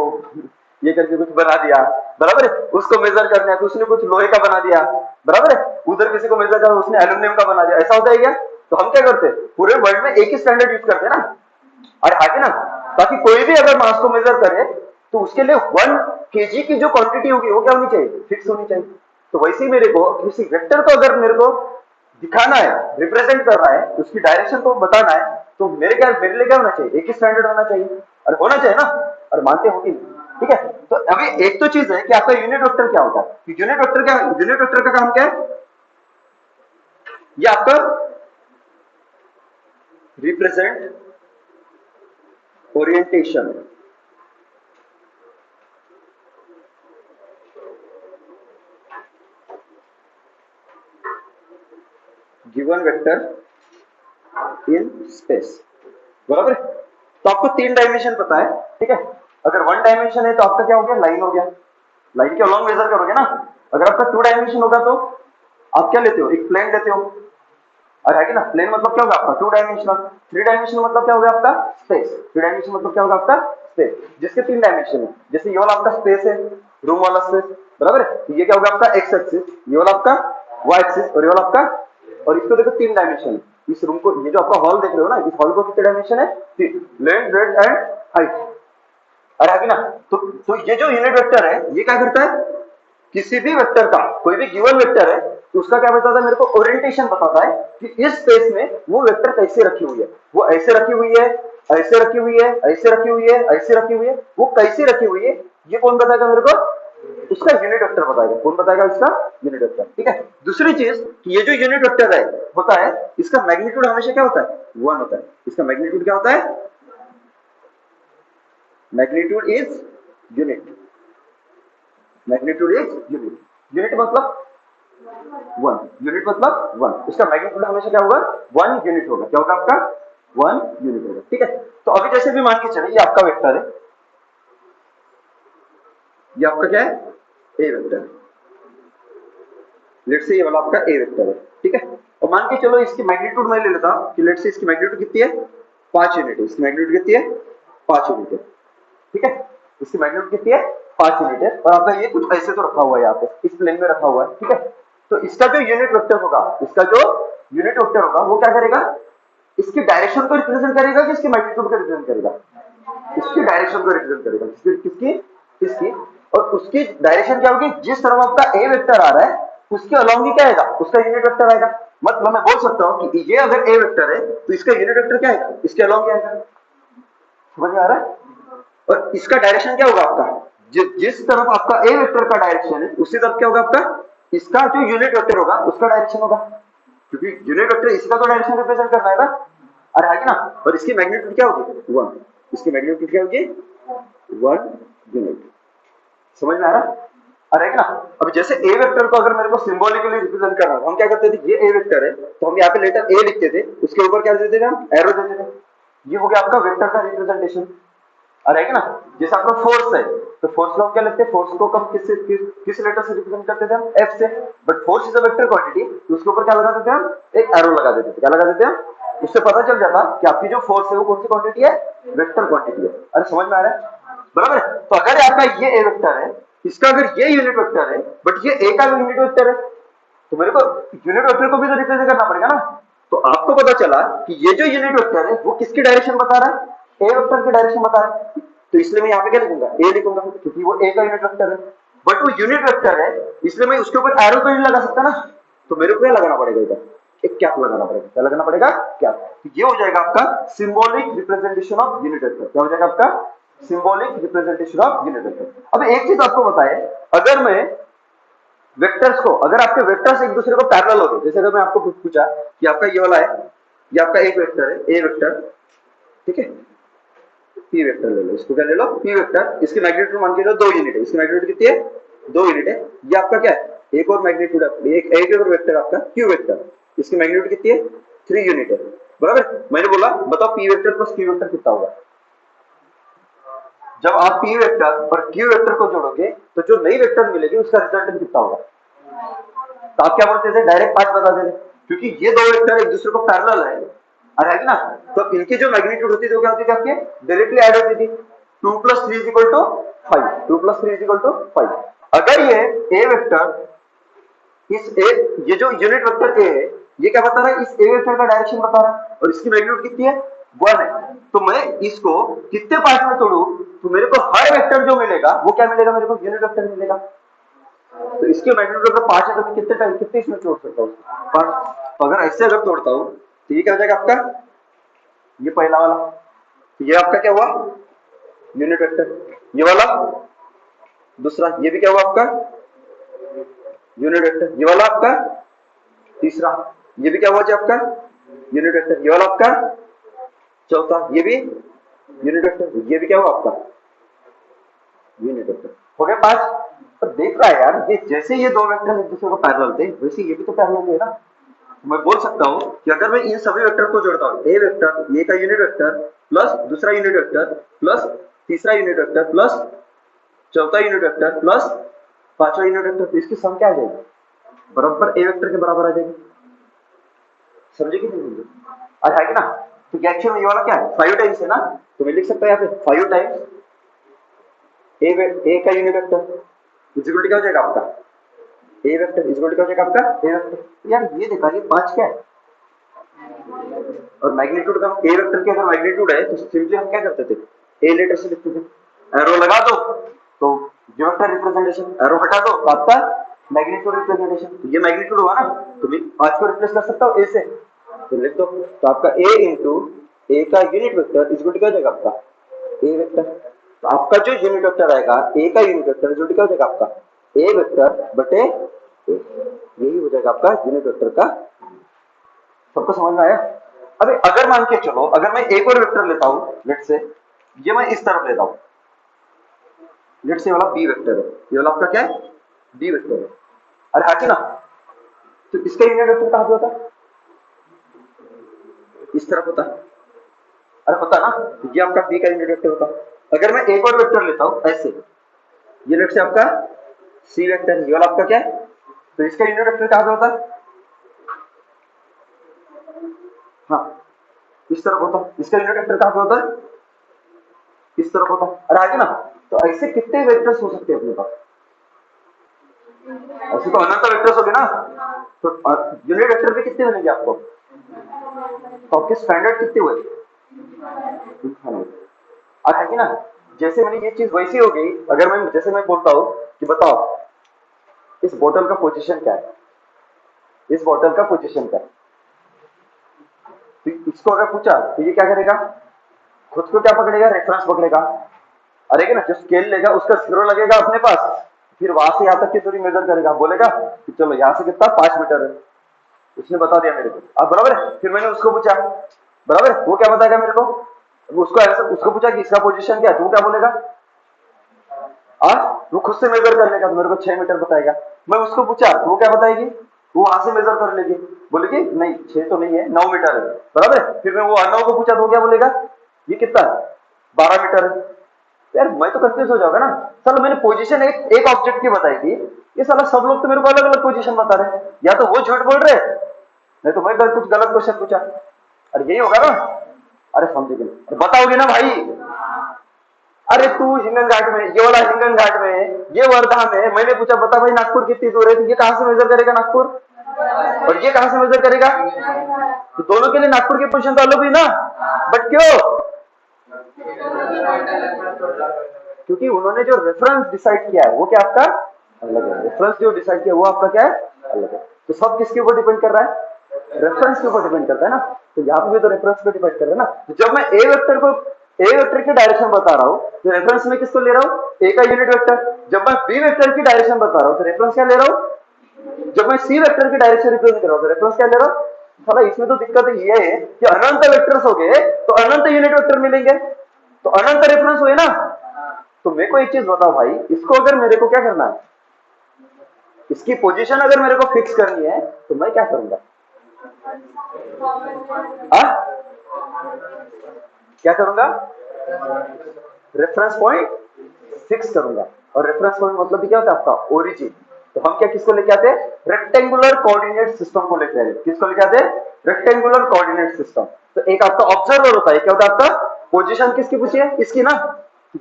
ये करके कुछ बना दिया, बराबर है, उसको मेजर करना है तो उसने कुछ लोहे का बना दिया, बराबर है, उधर किसी को मेजर करना उसने एल्यूमिनियम का बना दिया, ऐसा होता है क्या। तो हम क्या करते हैं, पूरे वर्ल्ड में एक ही स्टैंडर्ड यूज करते हैं ना, और आगे ना, ताकि कोई भी अगर मास को मेजर करे तो उसके लिए 1 kg की जो क्वांटिटी होगी वो क्या होनी चाहिए, फिक्स होनी चाहिए। तो वैसे ही मेरे को किसी वेक्टर को अगर मेरे को दिखाना है, रिप्रेजेंट करना है, उसकी डायरेक्शन को बताना है, तो मेरे लिए क्या होना चाहिए, एक ही स्टैंडर्ड होना चाहिए, और होना चाहिए ना, और मानते हो कि ठीक है। तो अभी एक तो चीज है कि आपका यूनिट वेक्टर क्या होता है, यूनिट वेक्टर क्या, यूनिट वेक्टर का काम क्या है, ये आपका represent orientation, given vector in space, बराबर है। तो आपको 3 डायमेंशन पता है, ठीक है। अगर 1 डायमेंशन है तो आपका क्या हो गया, लाइन हो गया, लाइन के अलॉन्ग मेजर करोगे ना। अगर आपका 2 डायमेंशन होगा तो आप क्या लेते हो, एक प्लेन लेते हो, और है कि ना, प्लेन मतलब क्या होगा आपका 2 डायमेंशनल। 3 डायमेंशन मतलब क्या होगा आपका स्पेस, 3 डायमेंशन मतलब क्या होगा आपका स्पेस, जिसके 3 डायमेंशन है। जैसे ये वाला आपका स्पेस है, रूम वाला स्पेस, बराबर है, तो ये क्या होगा आपका एक्स एक्सिस, ये वाला आपका वाई एक्सिस, और ये वाला आपका, और इसको देखो 3 डायमेंशन। इस रूम को, ये जो आपका हॉल देख रहे हो ना, इस हॉल को कितने डायमेंशन है, 3, लेंथ ब्रेड्थ एंड हाइट। अरे है ना, तो ये जो यूनिट वेक्टर है ये क्या करता है, किसी भी वेक्टर का, कोई भी गिवन वेक्टर है तो उसका क्या बताता है, मेरे को ओरिएंटेशन बताता है कि इस स्पेस में वो वेक्टर कैसे रखी हुई है, वो ऐसे रखी हुई है, ऐसे रखी हुई है, ऐसे रखी हुई है, ऐसे रखी हुई है, वो कैसे रखी हुई है, ये कौन बताएगा मेरे को, उसका यूनिट वेक्टर बताएगा, कौन बताएगा इसका यूनिट वेक्टर, ठीक है। दूसरी चीज कि ये जो यूनिट वेक्टर है होता है, इसका मैग्नीट्यूड हमेशा क्या होता है, 1 होता है। इसका मैग्नीट्यूड क्या होता है, magnitude is unit, magnitude is unit, unit मतलब 1, यूनिट मतलब 1, इसका मैग्नीट्यूड हमेशा क्या होगा, 1 यूनिट होगा, क्या होगा आपका 1 यूनिट होगा, ठीक है। तो अभी जैसे भी मान के चले, ये आपका वेक्टर है, ये आपका क्या है, ए वेक्टर है, लेट से ये वाला आपका ए वेक्टर है, ठीक है। और मान के चलो इसकी मैग्नीट्यूड मैं ले लेता हूं कि लेट से इसकी मैग्नीट्यूड कितनी है, 5 यूनिट है, इसकी मैग्नीट्यूड कितनी है, 5 यूनिट है, ठीक है। इसकी मैग्नीट्यूड कितनी है, 5 यूनिट है, और आपका ये कुछ ऐसे तो रखा हुआ है यहाँ पे, इस प्लेन में रखा हुआ है, ठीक है। तो इसका जो यूनिट वेक्टर होगा, इसका जो यूनिट वेक्टर होगा वो क्या करेगा, इसकी डायरेक्शन को रिप्रेजेंट करेगा कि इसकी मैग्नीट्यूड को रिप्रेजेंट करेगा, इसकी डायरेक्शन को रिप्रेजेंट करेगा, किसकी, इसकी। और उसकी डायरेक्शन क्या होगी, जिस तरफ आपका ए वेक्टर आ रहा है उसके अलॉन्ग ही क्या आएगा, उसका यूनिट वेक्टर आएगा। मतलब मैं बोल सकता हूं कि ये अगर ए वेक्टर है तो इसका यूनिट वेक्टर क्या आएगा, इसके अलॉन्ग क्या आएगा, समझ में आ रहा है। और इसका डायरेक्शन क्या होगा आपका, जिस तरफ आपका ए वेक्टर का डायरेक्शन है उसी तरफ क्या होगा आपका, इसका जो यूनिट वेक्टर होगा उसका डायरेक्शन होगा, क्योंकि यूनिट वेक्टर इसका तो डायरेक्शन रिप्रेजेंट करना है ना। अरे है ना, और इसकी मैग्नीट्यूड क्या होगी, 1, इसकी मैग्नीट्यूड क्या होगी, 1 यूनिट, समझ में आ रहा है। अरे ना, अब जैसे ए वेक्टर को अगर मेरे को सिंबॉलिकली रिप्रेजेंट करना है, हम क्या करते थे, ये ए वेक्टर है तो हम यहाँ पे लेटर ए लिखते थे, उसके ऊपर क्या देते थे, हम एरो देते थे, ये हो गया आपका वेक्टर का रिप्रेजेंटेशन। अरे ना, जैसे आपका फोर्स है तो फोर्स को हम क्या लिखते हैं, फोर्स को हम किस लेटर से रिप्रेजेंट करते थे, हम एफ से, but force is a vector quantity, तो उसके ऊपर क्या लगा देते हैं, हम एक एरो लगा देते थे, क्या लगा देते हैं, उससे पता चल जाता कि आपकी जो फोर्स है वो कौन सी क्वांटिटी है, वेक्टर क्वांटिटी है। अरे समझ में आ रहा है, बराबर है। तो अगर आपका ये ए वेक्टर है, इसका अगर ये यूनिट वेक्टर है, बट ये ए का भी यूनिट वेक्टर है, तो मेरे को यूनिट वेक्टर को भी तो रिप्रेजेंट करना पड़ेगा ना। तो आपको पता चला कि ये जो यूनिट वेक्टर है वो किसकी डायरेक्शन बता रहा है, ए वेक्टर की डायरेक्शन बता रहा है, तो इसलिए मैं यहाँ पे क्या लिखूंगा, ए लिखूंगा, क्योंकि वो ए का यूनिट वेक्टर है, बट वो यूनिट वेक्टर है इसलिए मैं उसके ऊपर एरो तो नहीं लगा सकता ना, तो मेरे को क्या लगाना पड़ेगा, इधर एक कैप लगाना पड़ेगा, क्या लगाना पड़ेगा, कैप। ये हो जाएगा आपका symbolic representation of unit vector, क्या हो जाएगा आपका symbolic representation of unit vector. अब एक चीज आपको बताए, अगर मैं वेक्टर्स को, अगर आपके वेक्टर्स एक दूसरे को पैरेलल हो गए, जैसे अगर मैं आपको पूछा कि आपका ये वाला है, ये आपका एक वेक्टर है, ए वेक्टर, ठीक है, पी वेक्टर ले लो, इसको क्या ले लो, पी वेक्टर, इसकी मैग्नीट्यूड मान के 2 यूनिट है, इसकी मैग्नीट्यूड कितनी है, 2 यूनिट है। ये आपका क्या है, एक और मैग्नीट्यूड है, एक और वेक्टर आपका क्यू वेक्टर, इसकी मैग्नीट्यूड कितनी है, 3 यूनिट है, बराबर। मैंने बोला बताओ P vector plus Q vector कितना होगा। जब आप पी वेक्टर और क्यू वेक्टर को जोड़ोगे तो जो नई वेक्टर मिलेगी उसका रिजल्टेंट कितना होगा। तो आप क्या बोलते थे, डायरेक्ट 5 बता देते, क्योंकि ये 2 वेक्टर एक दूसरे को पैरेलल है, है ना, तो इनकी जो मैग्नीट्यूड होती थी वो क्या होती थी आपके, डायरेक्टली ऐड होती थी। 2 + 3 = 5, 2 + 3 = 5। अगर ये ए वेक्टर इस ए, ये जो यूनिट वेक्टर ए है, ये क्या बता रहा है, इस ए वेक्टर का डायरेक्शन बता रहा है, और इसकी मैग्नीट्यूड कितनी है, 1 है। तो मैं इसको कितने पार्ट में तोड़ू तो मेरे को हर वेक्टर जो मिलेगा वो क्या मिलेगा, मेरे को यूनिट वेक्टर मिलेगा। तो इसके मैग्नीट्यूड अगर 5 है तो मैं कितने टाइम कितने इसमें तोड़ सकता हूँ, 5। तो अगर ऐसे अगर तोड़ता हूँ तो ये क्या हो जाएगा आपका, ये पहला वाला, तो ये आपका क्या हुआ, यूनिट वेक्टर। ये वाला दूसरा, ये भी क्या हुआ आपका, यूनिट वेक्टर। ये वाला आपका तीसरा, ये भी क्या हुआ जी आपका, यूनिट वेक्टर। ये वाला आपका चौथा, ये भी यूनिट वेक्टर। ये भी क्या हुआ आपका, यूनिट वेक्टर। हो गया 5। पर देख रहा है यार, ये जैसे ये 2 वेक्टर एक दूसरे को पैरेलल थे, वैसे ये भी तो पैरेलल है ना। मैं बोल सकता हूं कि अगर मैं इन सभी वेक्टर को जोड़ता हूं, ए वेक्टर, ये का यूनिट वेक्टर प्लस दूसरा यूनिट वेक्टर प्लस तीसरा यूनिट वेक्टर प्लस चौथा यूनिट वेक्टर प्लस पांचवा यूनिट वेक्टर, तो इसकी सम क्या आ जाएगी, बराबर ए वेक्टर के बराबर आ जाएगी। समझे कि नहीं, और है कि ना। तो एक्चुअली ये वाला क्या है, 5 टाइम्स है ना, तो मैं लिख सकता हूं यहाँ पे 5 टाइम्स ए का यूनिट वेक्टर इक्वल क्या हो जाएगा आपका, ए वेक्टर इक्वल क्या हो जाएगा आपका, ए वेक्टर। यार ये देखा, ये 5 क्या है, और मैग्नीट्यूड का ए वेक्टर की अगर मैग्नीट्यूड है तो सिंपली हम क्या करते थे, ए लेटर से लिखते थे, एरो लगा दो तो जो वेक्टर रिप्रेजेंटेशन, एरो हटा दो तो आपका मैग्नीट्यूड रिप्रेजेंटेशन। तो ये मैग्नीट्यूड हुआ ना, तो मैं 5 को रिप्लेस कर सकता हूं ए से, तो लिख दो, तो आपका ए इंटू ए का यूनिट वेक्टर इक्वल क्या हो जाएगा आपका, ए वेक्टर। तो आपका जो यूनिट वेक्टर आएगा ए का यूनिट वेक्टर इक्वल क्या हो जाएगा आपका, ए वेक्टर बटे ए, यही हो जाएगा आपका यूनिट वेक्टर का। सबको समझ में आया। अभी अगर मान के चलो, अगर मैं एक और वेक्टर लेता हूं, लेट से ये मैं इस तरफ लेता हूं, लेट से वाला बी वेक्टर है, ये वाला आपका क्या है, बी वेक्टर है, अरे हाँ ना, तो इसका यूनिट वेक्टर कहां पे होता है, इस तरफ होता है, अरे पता ना, ये आपका बी का यूनिट वेक्टर होता है। अगर मैं एक और वेक्टर लेता हूं ऐसे, ये लेट से आपका सी वेक्टर, ये वाला आपका क्या है, तो इसका यूनिट वेक्टर कहां पे होता है, हाँ इस तरफ होता है, इसका यूनिट वेक्टर कहां पे होता है, इस तरफ होता है, अरे आगे ना। तो ऐसे कितने वेक्टर्स हो सकते हैं अपने पास, ऐसे तो अनंत वेक्टर्स हो गए ना, तो यूनिट वेक्टर भी कितने बनेंगे आपको, तो आपके स्टैंडर्ड कितने हुए, और है कि ना। जैसे मैंने ये चीज वैसी हो गई, अगर मैं जैसे मैं बोलता हूं कि बताओ इस बोतल का पोजीशन क्या है, इस बोतल का पोजीशन क्या है, तो इसको अगर पूछा तो ये क्या करेगा, खुद को क्या पकड़ेगा, रेफरेंस पकड़ेगा, अरे ना जो स्केल लेगा उसका 0 लगेगा अपने पास, फिर वहां से यहां तक की दूरी मेजर करेगा, बोलेगा कि चलो यहां से कितना 5 मीटर है, उसने बता दिया मेरे को, अब बराबर है। फिर मैंने उसको पूछा, बराबर, वो क्या बताएगा मेरे को, उसको आंसर, उसको पूछा कि इसका पोजीशन क्या है, तो वो क्या बोलेगा, वो खुद से मेजर कर लेगा, तो मेरे को 6 मीटर बताएगा। मैं उसको पूछा तो वो क्या बताएगी, वो वहां से मेजर कर लेगी, बोलेगी नहीं 6 तो नहीं है 9 मीटर है, बराबर है। फिर मैं वो अर्णव को पूछा तो वो क्या बोलेगा, ये कितना है 12 मीटर है। यार मैं तो कंफ्यूज हो जाऊंगा ना, चलो मैंने पोजीशन एक ऑब्जेक्ट की बताई थी, ये साला सब लोग तो मेरे को अलग अलग पोजीशन बता रहे हैं, या तो वो झूठ बोल रहे नहीं तो मैं कुछ गलत क्वेश्चन पूछा, अरे यही होगा ना, अरे समझे बताओगे ना भाई, अरे तू हिंगन घाट में, ये वाला हिंगन घाट में, ये वर्धा में, मैंने पूछा बता भाई नागपुर कितनी दूर है, तो ये कहां से मेजर करेगा नागपुर, और ये कहां से मेजर करेगा, तो दोनों के लिए नागपुर की पोजीशन तो अलग हुई ना, बट क्यों, क्योंकि उन्होंने जो रेफरेंस डिसाइड किया है वो क्या आपका अलग है, रेफरेंस जो डिसाइड किया वो आपका क्या है अलग है। तो सब किसके ऊपर डिपेंड कर रहा है, रेफरेंस के ऊपर डिपेंड करता है ना, तो यहाँ पे भी तो रेफरेंस पे डिपेंड कर रहा है ना। तो जब मैं ए वेक्टर को ए वेक्टर की डायरेक्शन बता रहा हूं तो रेफरेंस में किसको ले रहा हूं? ए का यूनिट वेक्टर। जब मैं बी वेक्टर की डायरेक्शन बता रहा हूं तो रेफरेंस क्या ले रहा हूं? जब मैं सी वेक्टर की डायरेक्शन रिप्रेजेंट कर रहा हूं तो रेफरेंस क्या ले रहा हूं? साला इसमें तो दिक्कत ये है कि अनंत वेक्टर्स हो गए तो अनंत यूनिट वेक्टर मिलेंगे, तो अनंत रेफरेंस हुए ना। तो मेरे को एक चीज बताओ भाई, इसको अगर मेरे को क्या करना है, इसकी पोजीशन अगर मेरे को फिक्स करनी है तो मैं क्या करूंगा? क्या करूंगा? रेफरेंस पॉइंट फिक्स करूंगा। और रेफरेंस पॉइंट मतलब भी क्या होता है आपका? ओरिजिन। तो हम क्या किसको लेके आते हैं? रेक्टेंगुलर कोऑर्डिनेट सिस्टम को लेके आते हैं। किसको लेके आते हैं? Rectangular coordinate system. तो एक आपका ऑब्जर्वर होता है, क्या होता है आपका? पोजीशन किसकी पूछी है? इसकी ना।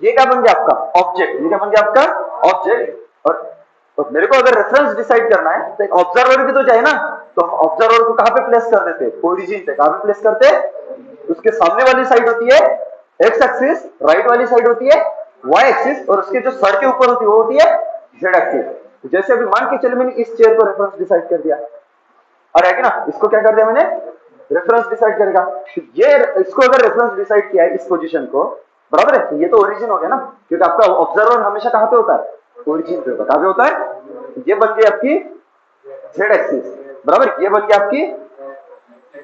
ये क्या बन गया आपका? ऑब्जेक्ट। ये क्या बन गया आपका? ऑब्जेक्ट। और तो मेरे को अगर रेफरेंस डिसाइड करना है तो एक ऑब्जर्वर भी तो चाहिए ना। तो हम ऑब्जर्वर को कहां पे प्लेस कर देते हैं? ओरिजिन पे। कहां पे प्लेस करते हैं? उसके सामने वाली साइड होती है एक्स एक्सिस, राइट वाली साइड होती है वाई एक्सिस, और उसके जो सर के ऊपर होती है वो होती है जेड एक्सिस। जैसे अभी मान के चले मैंने इस चेयर को रेफरेंस डिसाइड कर दिया, और है कि ना, इसको क्या कर दिया मैंने? रेफरेंस डिसाइड करेगा। तो ये इसको अगर रेफरेंस डिसाइड किया है इस पोजीशन को, बराबर है, तो ये तो ओरिजिन हो गया ना, क्योंकि आपका ऑब्जर्वर हमेशा कहां पे होता है? ओरिजिन पे होता है। कहां पे होता है? ये बन गई आपकी जेड एक्सिस, बराबर। ये बन गई आपकी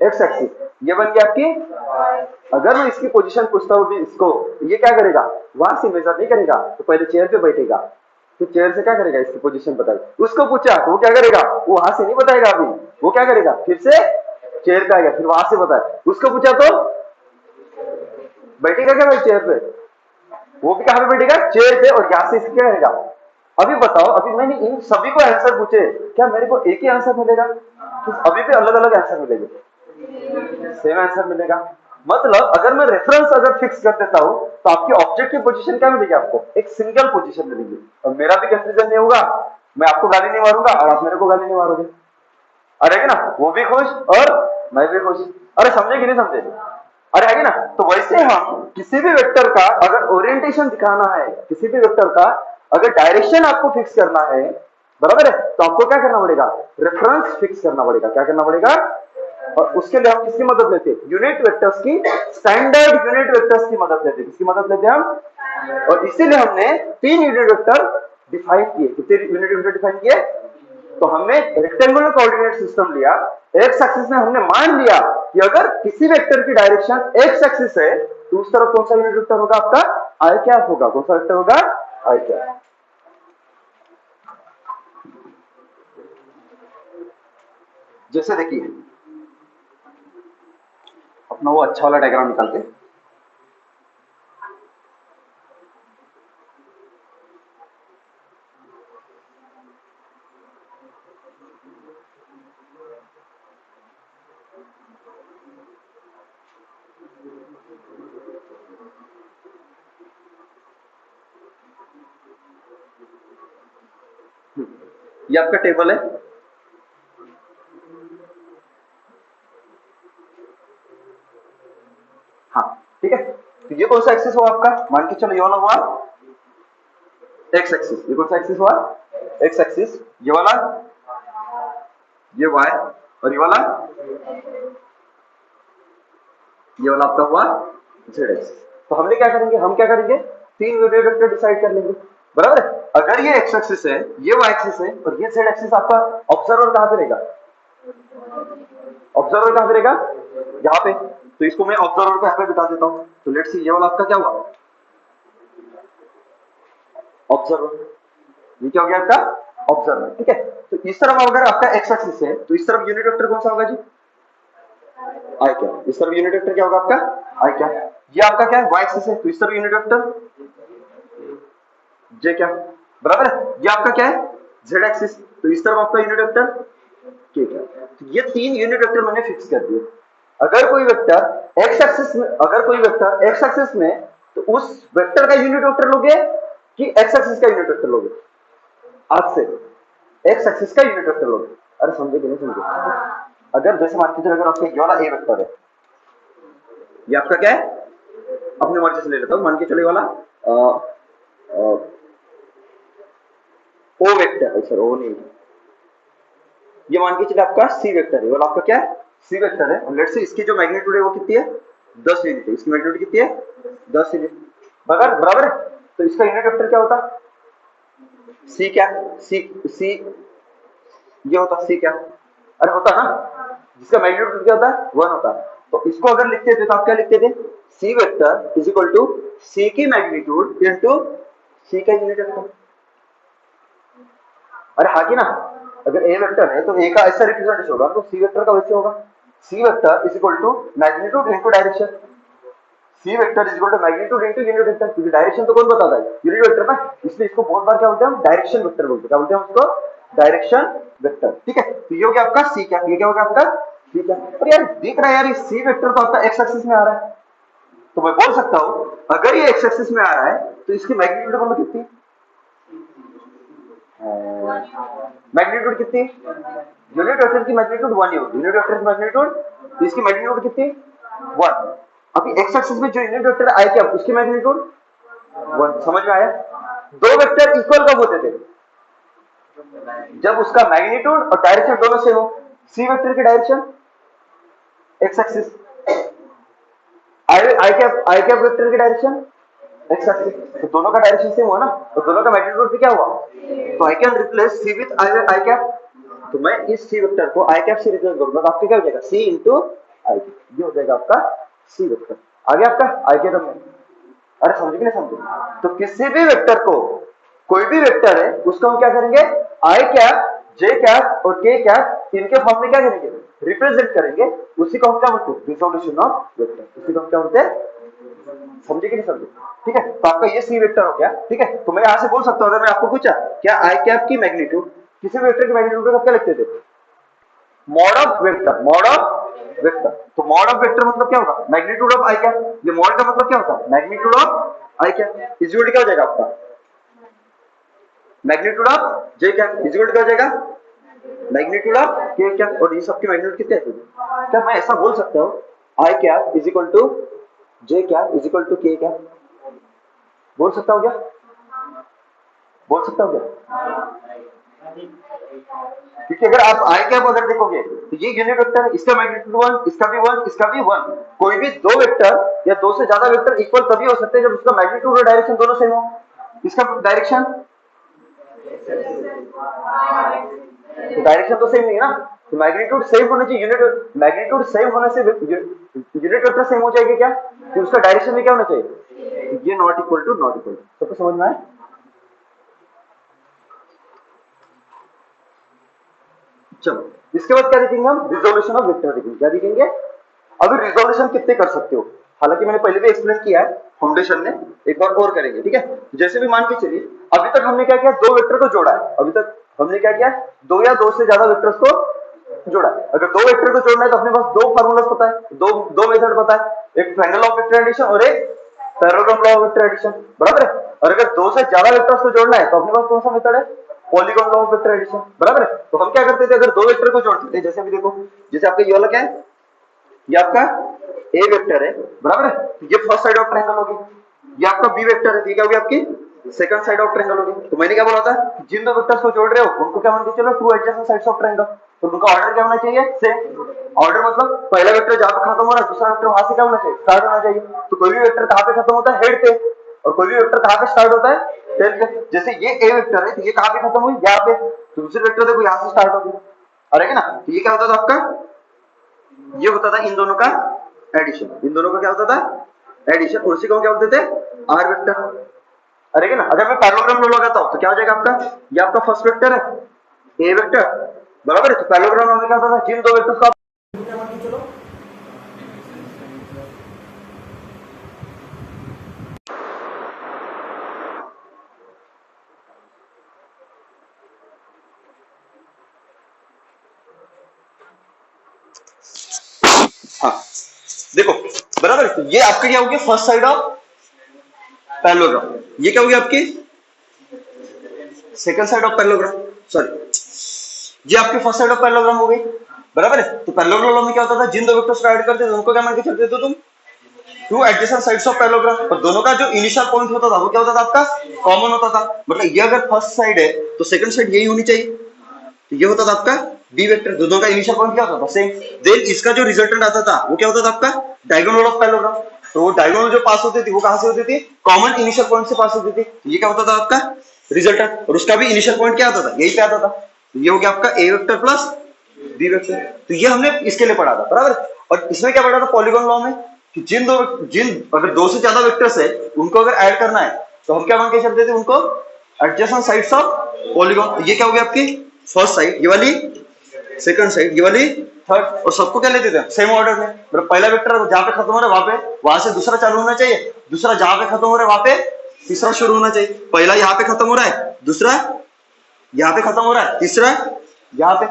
एक्स एक्सिस, ये बन गई आपकी। अगर मैं इसकी पोजीशन पूछता हूं भी इसको, ये क्या करेगा? वहां से मेजर नहीं करेगा, तो पहले चेयर पे बैठेगा, फिर चेयर से क्या करेगा? इसकी पोजीशन बताएगा। उसको पूछा तो वो क्या करेगा? वो वहां से नहीं बताएगा, अभी वो क्या करेगा? फिर से चेयर पे आएगा, फिर वहां से बताए। उसको पूछा तो बैठेगा क्या भाई चेयर पे? वो भी कहां पे बैठेगा? चेयर पे। और यहां से इसको क्या करेगा? अभी बताओ, अभी मैंने इन सभी को आंसर पूछे, क्या मेरे को एक ही आंसर मिलेगा? तो अभी भी अलग अलग आंसर मिलेंगे? सेम आंसर मिलेगा। मतलब अगर मैं रेफरेंस अगर फिक्स कर देता हूं तो आपकी ऑब्जेक्ट की पोजीशन क्या मिलेगी आपको? एक सिंगल पोजीशन मिलेगी, और मेरा भी कंफ्यूजन नहीं होगा, मैं आपको गाली नहीं मारूंगा और आप मेरे को गाली नहीं मारोगे। अरे है ना, वो भी खुश और मैं भी खुश। अरे समझे कि नहीं समझे? अरे है ना। तो वैसे हम किसी भी वेक्टर का अगर ओरिएंटेशन दिखाना है, किसी भी वेक्टर का अगर डायरेक्शन आपको फिक्स करना है, बराबर है, तो आपको क्या करना पड़ेगा? रेफरेंस फिक्स करना पड़ेगा। क्या करना पड़ेगा? और उसके लिए हम किसकी मदद लेते हैं? यूनिट वेक्टर्स की, स्टैंडर्ड यूनिट वेक्टर्स की मदद लेते हैं। किसकी मदद लेते हैं हम? और इसीलिए हमने 3 यूनिट वेक्टर डिफाइन किए। कितने यूनिट वेक्टर डिफाइन किए? तो हमने रेक्टेंगुलर कोऑर्डिनेट सिस्टम लिया, एक्स एक्सिस में हमने मान लिया कि अगर किसी वेक्टर की डायरेक्शन एक्स एक्सिस है तो उस तरफ कौन सा यूनिट वेक्टर होगा आपका? आई कैप होगा। कौन सा वेक्टर होगा? आई कैप। जैसे देखिए अपना वो अच्छा वाला डायग्राम निकालते, ये आपका टेबल है। हाँ ठीक है। तो ये कौन सा एक्सिस हुआ आपका? मान के चलो ये वाला हुआ एक्स एक्सिस। ये कौन सा एक्सिस हुआ? X axis. ये वाला, ये वाई, और ये वाला आपका हुआ जेड एक्सिस। तो हमने क्या करेंगे? हम क्या करेंगे? 3 यूनिट वेक्टर डिसाइड कर लेंगे, बराबर है। अगर ये एक्स एक्सिस है, ये वाई एक्सिस है, और ये जेड एक्सिस, आपका ऑब्जर्वर कहां पे रहेगा? ऑब्जर्वर कहां पे रहेगा? यहाँ पे। तो इसको मैं ऑब्जर्वर को यहाँ पे बिठा देता हूँ। तो लेट्स सी ये वाला आपका क्या हुआ? ऑब्जर्वर। ये क्या हो गया आपका? ऑब्जर्वर। ठीक है। तो इस तरफ अगर आपका एक्स एक्सिस है तो इस तरफ यूनिट वेक्टर कौन सा होगा जी? आई क्या। इस तरफ यूनिट वेक्टर क्या होगा आपका? आई क्या। ये आपका क्या है? वाई एक्सिस है, तो इस तरफ यूनिट वेक्टर जे क्या, बराबर है। ये आपका क्या है? जेड एक्सिस, तो इस तरफ आपका यूनिट वेक्टर के क्या। तो ये 3 यूनिट वेक्टर मैंने फिक्स कर दिए। अगर कोई वेक्टर एक्स एक्सिस में, अगर कोई वेक्टर एक्स एक्सिस में, तो उस वेक्टर का यूनिट वेक्टर लोगे कि एक्स एक्सिस का यूनिट वेक्टर लोगे? आज से एक्स एक्सिस का यूनिट वेक्टर लोगे। अरे समझे कि नहीं समझे? अगर जैसे मान के चलो अगर आपका ये वाला ए वेक्टर है, ये आपका क्या है? अपनी मर्जी से ले लेता हूं, मान के चलो ये वाला ओ वेक्टर है, सर ओ नहीं, ये मान के चले आपका सी वेक्टर है, वाला आपका क्या है? सी वेक्टर है। और लेट्स से इसकी जो मैग्नीट्यूड है वो कितनी है? 10 यूनिट है, इसकी मैग्नीट्यूड कितनी है 10 यूनिट, बराबर है। तो इसका यूनिट वेक्टर क्या होता, सी क्या, सी ये होता, सी क्या, अरे होता ना, जिसका मैग्नीट्यूड क्या होता है 1 होता है। तो इसको अगर लिखते थे तो आप क्या लिखते थे, सी वेक्टर इज इक्वल टू सी की मैग्नीट्यूड इनटू सी का यूनिट वेक्टर। अरे हाँ की ना, अगर ए वेक्टर है तो ए का ऐसा रिप्रेजेंटेशन होगा तो सी वेक्टर का वैसे होगा, C vector is equal to magnitude into direction, C vector is equal to magnitude into unit vector, क्योंकि डायरेक्शन तो कौन बताता है, यूनिट वेक्टर ना, इसलिए इसको बहुत बार क्या बोलते हैं हम, डायरेक्शन वेक्टर बोलते हैं, क्या बोलते हैं उसको, डायरेक्शन वेक्टर। ठीक है, तो ये हो गया आपका सी क्या, ये क्या हो गया आपका सी क्या। पर यार दिख रहा है यार, ये सी वेक्टर तो आपका एक्स एक्सिस में आ रहा है, तो मैं बोल सकता हूं अगर ये एक्स एक्सिस में आ रहा है तो इसकी मैग्नीट्यूड बोलो कितनी, मैग्नीट्यूड कितनी, यूनिट वेक्टर की मैग्नीट्यूड 1 ही होगी, यूनिट वेक्टर की मैग्नीट्यूड, इसकी मैग्नीट्यूड कितनी 1। अभी एक्स एक्सिस में जो यूनिट वेक्टर आए थे उसकी मैग्नीट्यूड 1, समझ में आया। दो वेक्टर इक्वल कब होते थे, जब उसका मैग्नीट्यूड और डायरेक्शन दोनों सेम हो। सी वेक्टर की डायरेक्शन एक्स एक्सिस, आई कैप वेक्टर की डायरेक्शन एक्स एक्सिस, तो दोनों का डायरेक्शन सेम हुआ ना, तो दोनों का मैग्नीट्यूड भी क्या हुआ, तो I can replace C with I cap, तो मैं इस सी वेक्टर को आई कैप से रिप्लेस करूंगा तो आपका क्या हो जाएगा, सी इंटू आई कैप, ये हो जाएगा आपका सी वेक्टर। आगे आपका आई कैप में, अरे समझे कि नहीं समझे, तो किसी भी वेक्टर को, कोई भी वेक्टर है उसको हम क्या करेंगे, आई कैप, जे कैप और के कैप, इनके फॉर्म में क्या करेंगे, रिप्रेजेंट करेंगे, उसी को हम क्या बोलते हैं, रिजोल्यूशन ऑफ वेक्टर, उसी को हम क्या बोलते हैं, समझे कि नहीं समझे। ठीक है, तो आपका ये सी वेक्टर हो गया। ठीक है, तो मैं यहां से बोल सकता हूं, अगर मैं आपको पूछा क्या आई कैप की मैग्नीट्यूड, किसी भी वेक्टर की मैग्नीट्यूड को क्या लिखते थे, mod of vector, mod of vector, तो मॉड ऑफ वेक्टर मतलब क्या होगा, मैग्नीट्यूड ऑफ आई कैप, ये मॉड का मतलब क्या होता है, magnitude of I cap, is equal क्या हो जाएगा आपका, magnitude of J cap is equal क्या हो जाएगा, मैग्नीट्यूड ऑफ के कैप, और ये सबकी मैग्नीट्यूड कितने हैं, क्या मैं ऐसा बोल सकता हूं I cap is equal to J cap is equal to K cap, बोल सकता हूं क्या, बोल सकता हूं क्या, क्योंकि अगर आप आई कैप अगर देखोगे तो ये यूनिट वेक्टर है, इसका मैग्नीट्यूड 1, इसका भी 1, इसका भी 1, कोई भी दो वेक्टर या दो से ज्यादा वेक्टर इक्वल तभी हो सकते हैं जब उसका मैग्नीट्यूड और डायरेक्शन दोनों सेम हो। इसका डायरेक्शन, तो डायरेक्शन तो सेम नहीं है ना, तो मैग्नीट्यूड सेम होने चाहिए, यूनिट मैग्नीट्यूड सेम होने से यूनिट वेक्टर सेम हो जाएगी क्या, कि उसका डायरेक्शन भी क्या होना चाहिए, ये not equal to not equal, सबको समझ में आया। चलो इसके बाद क्या देखेंगे हम, रिजोल्यूशन ऑफ वेक्टर देखेंगे, क्या देखेंगे, अभी रिजोल्यूशन कितने कर सकते हो, हालांकि मैंने पहले भी एक्सप्लेन किया है फाउंडेशन में, एक बार और करेंगे। ठीक है, जैसे भी मान के चलिए अभी तक हमने क्या किया, दो वेक्टर को जोड़ा है, अभी तक हमने क्या किया, दो या दो से ज्यादा वेक्टर्स को जोड़ा है। अगर दो वेक्टर को जोड़ना है तो अपने पास दो फार्मूलास पता है, दो मेथड पता है, एक ट्रायंगल ऑफ वेक्टर एडिशन और एक parallelogram law of vector addition, बराबर है। और अगर दो से ज्यादा वेक्टर्स को जोड़ना है तो अपने पास कौन सा मेथड है, polygon law of vector addition, बराबर है। तो हम क्या करते थे, अगर दो वेक्टर को जोड़ते थे, जैसे अभी देखो, जैसे आपका ये वाला क्या है, ये आपका ए वेक्टर है, बराबर है, ये फर्स्ट साइड ऑफ ट्रायंगल होगी, ये आपका बी वेक्टर है, ये क्या होगी आपकी सेकंड साइड ऑफ ट्रायंगल होगी। तो मैंने क्या बोला था, जिन दो वेक्टर्स को जोड़ रहे हो उनको क्या मान के चलो, two adjacent sides of triangle, तो उनका ऑर्डर क्या होना चाहिए, सेम ऑर्डर, मतलब पहला वेक्टर जहां पे खत्म हो रहा है दूसरा वेक्टर वहां से क्या होना चाहिए, स्टार्ट होना चाहिए। तो कोई भी वेक्टर कहां पे खत्म होता है, हेड पे, और कोई भी वेक्टर कहां पे स्टार्ट होता है, टेल पे। जैसे ये ए वेक्टर है तो ये कहां पे खत्म हुई, यहाँ पे, तो दूसरे वेक्टर देखो यहाँ से स्टार्ट होगी, अरे ना, तो ये क्या होता था आपका, ये होता था इन दोनों का एडिशन, इन दोनों का क्या होता था एडिशन, और उसी को क्या बोलते थे आर वेक्टर, अरे ना। अगर मैं पैरेललोग्राम लॉ लगाता हूं तो क्या हो जाएगा आपका, ये आपका फर्स्ट वेक्टर है ए वेक्टर, बराबर है, तो पैरेललोग्राम लॉ में क्या होता था, जिन दो वेक्टर्स को क्या मान के चलो, हाँ देखो बराबर, तो ये आपका क्या हो गया, फर्स्ट साइड ऑफ पैरेललोग्राम, ये क्या हो गया आपकी second side of parallelogram, sorry ये आपकी फर्स्ट साइड ऑफ पैरेललोग्राम हो गई, बराबर है। तो पैरेललोग्राम में क्या होता था, जिन दो वेक्टर्स को ऐड करते थे उनको क्या मान के चलते थे तुम, two adjacent sides of parallelogram, और दोनों का जो इनिशियल पॉइंट होता था वो क्या होता था आपका, कॉमन होता था, मतलब ये अगर फर्स्ट साइड है तो सेकंड साइड यही होनी चाहिए, तो ये होता था आपका बी वेक्टर, दोनों का इनिशियल पॉइंट क्या होता था सेम। देन इसका जो रिजल्टेंट आता था वो क्या होता था आपका डायगोनल ऑफ पैरेललोग्राम। तो वो डायगोनल जो पास होती थी वो कहां से होती थी, कॉमन इनिशियल पॉइंट से पास होती थी। ये क्या होता था आपका रिजल्टेंट, और उसका भी इनिशियल पॉइंट क्या आता था, यही पे आता था। तो ये हो गया आपका ए वेक्टर प्लस बी वेक्टर। तो ये हमने इसके लिए पढ़ा था बराबर। और इसमें क्या पढ़ा था पॉलीगॉन लॉ में, कि जिन अगर दो से ज्यादा वेक्टर्स है उनको अगर ऐड करना है तो हम क्या मान के चलते थे उनको एडजेसेंट साइड्स ऑफ पॉलीगॉन। ये क्या हो गया आपकी फर्स्ट साइड, ये वाली सेकंड साइड, ये वाली थर्ड, और सबको क्या लेते थे सेम ऑर्डर में। मतलब पहला वेक्टर जहां पे खत्म हो रहा है वहां पे, वहां से दूसरा चालू होना चाहिए, दूसरा जहां पे खत्म हो रहा है वहां पे तीसरा शुरू होना चाहिए। पहला यहाँ पे खत्म हो रहा है, दूसरा यहाँ पे खत्म हो रहा है, तीसरा यहाँ पे,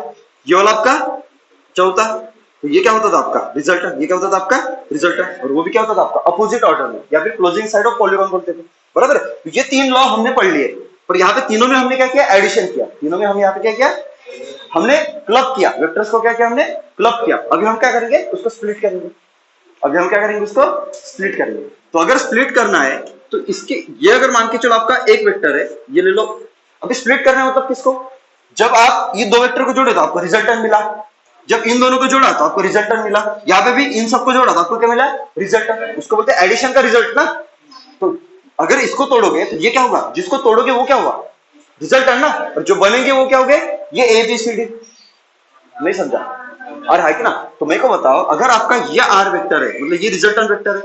ये वाला आपका चौथा। तो ये क्या होता था आपका रिजल्टेंट, ये क्या होता था आपका रिजल्टेंट, और वो भी क्या होता था आपका अपोजिट ऑर्डर में, या फिर क्लोजिंग साइड ऑफ पॉलीगॉन बोलते थे बराबर। तो ये तीन लॉ हमने पढ़ लिए, पर यहाँ पे तीनों में हमने क्या किया एडिशन किया, तीनों में हम यहाँ पे क्या किया हमने क्लब किया, वेक्टर्स को क्या किया हमने क्लब किया। अभी हम क्या करेंगे उसको स्प्लिट करेंगे, अभी हम क्या करेंगे उसको स्प्लिट करेंगे। तो अगर स्प्लिट करना है तो इसके ये अगर मान के चलो आपका एक वेक्टर है, ये ले लो। अभी स्प्लिट करना है मतलब किसको, जब आप ये दो वेक्टर को जोड़े तो आपको रिजल्टेंट मिला, जब इन दोनों को जोड़ा तो आपको रिजल्टेंट मिला, यहाँ पे भी इन सबको जोड़ा तो आपको क्या मिला रिजल्टेंट। उसको बोलते हैं एडिशन का रिजल्ट ना। तो अगर इसको तोड़ोगे तो ये क्या होगा, जिसको तोड़ोगे वो क्या हुआ रिजल्टेंट ना, और जो बनेंगे वो क्या हो गए ये ए बी सी डी। नहीं समझा और है कि ना। तो मेरे को बताओ अगर आपका ये आर वेक्टर है, मतलब ये रिजल्टेंट वेक्टर है,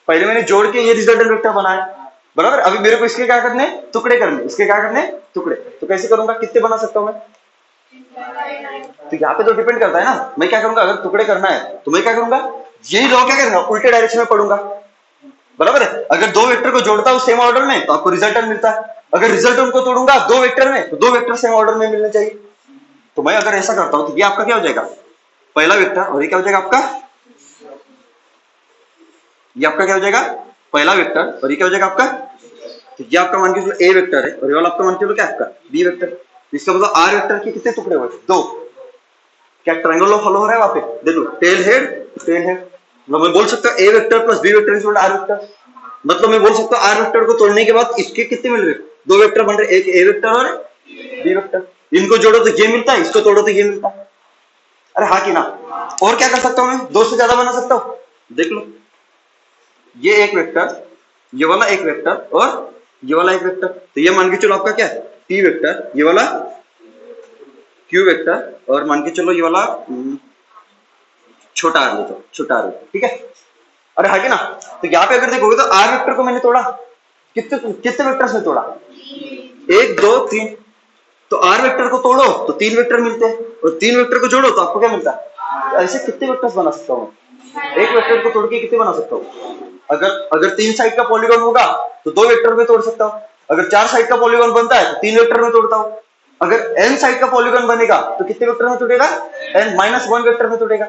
पहले मैंने जोड़ के ये रिजल्टेंट वेक्टर बनाया बराबर। अभी मेरे को इसके क्या करने टुकड़े करने, इसके क्या करने टुकड़े। तो कैसे करूंगा, कितने बना सकता हूं मैं, तो यहाँ पे तो डिपेंड करता है ना। मैं क्या करूंगा अगर टुकड़े करना है तो मैं क्या करूंगा, यही लॉ क्या करूंगा उल्टे डायरेक्शन में पढ़ूंगा बराबर है। अगर दो वेक्टर को जोड़ता हूं सेम ऑर्डर में तो आपको रिजल्टेंट मिलता है, अगर रिजल्टेंट को तोड़ूंगा दो वेक्टर में तो दो वेक्टर सेम ऑर्डर में मिलने चाहिए। तो मैं अगर ऐसा करता हूं तो ये आपका क्या हो जाएगा पहला वेक्टर, और ये क्या हो जाएगा आपका, ये आपका क्या हो जाएगा पहला वेक्टर, और ये क्या हो जाएगा आपका, तो ये आपका मान के चलो ए वेक्टर है, और ये वाला आपका मान के चलो क्या आपका बी वेक्टर। इसका मतलब आर वेक्टर के कितने टुकड़े हुए दो, क्या ट्रायंगल लॉ फॉलो हो रहा है वहां पे, देखो टेल हेड टेल हेड। मतलब मैं बोल सकता हूं A vector plus B vector equal R vector, मतलब मैं बोल सकता हूं आर वेक्टर को तोड़ने के बाद इसके कितने मिल रहे, दो वेक्टर बन रहे, एक ए वेक्टर और बी वेक्टर। इनको जोड़ो तो ये मिलता है, इसको तोड़ो तो ये मिलता है। अरे हाँ कि ना। और क्या कर सकता हूं मैं, दो से ज्यादा बना सकता हूं, देख लो ये एक वेक्टर, ये वाला एक वेक्टर और ये वाला एक वेक्टर। तो ये मान के चलो आपका क्या है पी वेक्टर, ये वाला क्यू वेक्टर, और मान के चलो ये वाला छोटा आर लेते, छोटा आर, ठीक है। अरे हाँ कि ना। तो यहाँ पे अगर देखोगे तो आर वेक्टर को मैंने तोड़ा, कितने कितने वेक्टर्स में तोड़ा, एक दो तीन। तो आर वेक्टर को तोड़ो तो तीन वेक्टर मिलते हैं, और तीन वेक्टर को जोड़ो तो आपको क्या मिलता है। तो ऐसे कितने वेक्टर्स बना सकता हूँ, एक वेक्टर को तोड़ के कितने बना सकता हूँ। अगर तीन साइड का पॉलीगॉन होगा तो दो वेक्टर में तोड़ सकता हूँ, अगर चार साइड का पॉलीगॉन बनता है तो तीन वेक्टर में तोड़ता हूँ, अगर एन साइड का पॉलीगॉन बनेगा तो कितने वेक्टर में तोड़ेगा, एन माइनस वन वेक्टर में तोड़ेगा।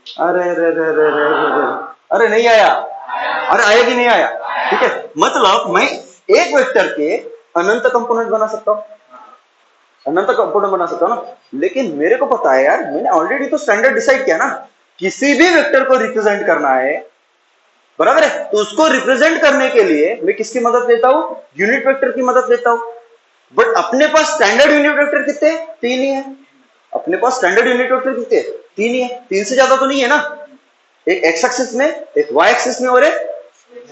अरे अरे अरे अरे अरे अरे नहीं आया, अरे आया कि नहीं आया, ठीक है। मतलब मैं एक वेक्टर के अनंत कंपोनेंट बना सकता हूँ, अनंत कंपोनेंट बना सकता हूँ ना। लेकिन मेरे को पता है यार, मैंने ऑलरेडी तो स्टैंडर्ड डिसाइड किया ना, किसी भी वेक्टर को रिप्रेजेंट करना है बराबर है, तो उसको रिप्रेजेंट करने के लिए मैं किसकी मदद लेता हूं, यूनिट वेक्टर की मदद लेता हूं। बट अपने पास स्टैंडर्ड यूनिट वेक्टर कितने, तीन ही है। अपने पास स्टैंडर्ड यूनिट वेक्टर कितने, तीन ही है, तीन से ज्यादा तो नहीं है ना। एक एक्स एक्सिस में, एक वाई एक्सिस में और एक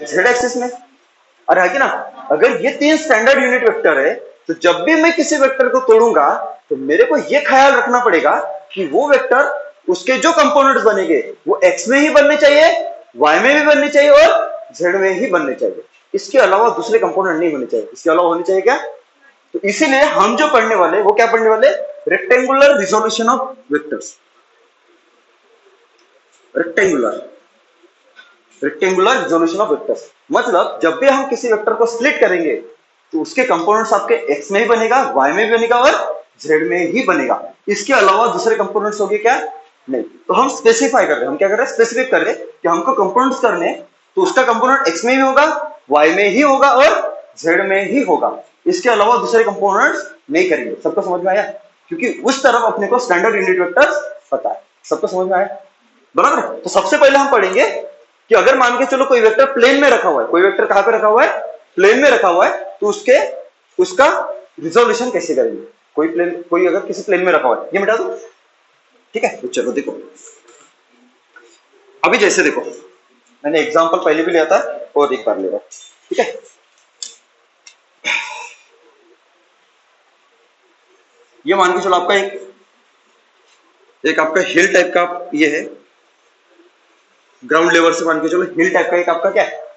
जेड एक्सिस में। अरे है कि ना। अगर ये तीन स्टैंडर्ड यूनिट वेक्टर है तो जब भी मैं किसी वेक्टर को तोड़ूंगा तो मेरे को यह ख्याल रखना पड़ेगा कि वो वेक्टर उसके जो कंपोनेंट्स बनेंगे वो एक्स में ही बनने चाहिए, वाई में भी बनने चाहिए और जेड में ही बनने चाहिए। इसके अलावा दूसरे कंपोनेंट नहीं होने चाहिए। इसके अलावा होने चाहिए क्या, तो इसीलिए हम जो पढ़ने वाले वो क्या पढ़ने वाले, rectangular resolution of vectors. Rectangular resolution of vectors मतलब जब भी हम किसी वेक्टर को स्प्लिट करेंगे तो उसके कंपोनेंट्स आपके एक्स में ही बनेगा, वाई में भी बनेगा और जेड में ही बनेगा। इसके अलावा दूसरे कंपोनेंट्स होंगे क्या, नहीं। तो हम स्पेसिफाई कर रहे हैं, हम क्या कर रहे हैं, स्पेसिफिक कर रहे हैं कि हमको कंपोनेंट्स करने, तो उसका कंपोनेंट एक्स में भी होगा, वाई में ही होगा और जेड में ही होगा। इसके अलावा दूसरे कंपोनेंट्स नहीं करेंगे। सबको समझ में आया, क्योंकि उस तरफ अपने को स्टैंडर्ड यूनिट वेक्टर्स पता है। सबको समझ में आया बराबर। तो सबसे पहले हम पढ़ेंगे कि अगर मान के चलो कोई वेक्टर प्लेन में रखा हुआ है, कोई वेक्टर कहां पे रखा हुआ है, प्लेन में रखा हुआ है, तो उसका रिजोल्यूशन कैसे करेंगे। कोई अगर किसी प्लेन में रखा हुआ है, ये मिटा दो, ठीक है। तो चलो देखो, अभी जैसे देखो मैंने एग्जांपल पहले भी लिया था और एक बार ले रहा हूं, ठीक है। ये मान के चलो आपका एक आपका हिल टाइप का ये है, ग्राउंड लेवल से मान के चलो हिल टाइप का एक आपका क्या है,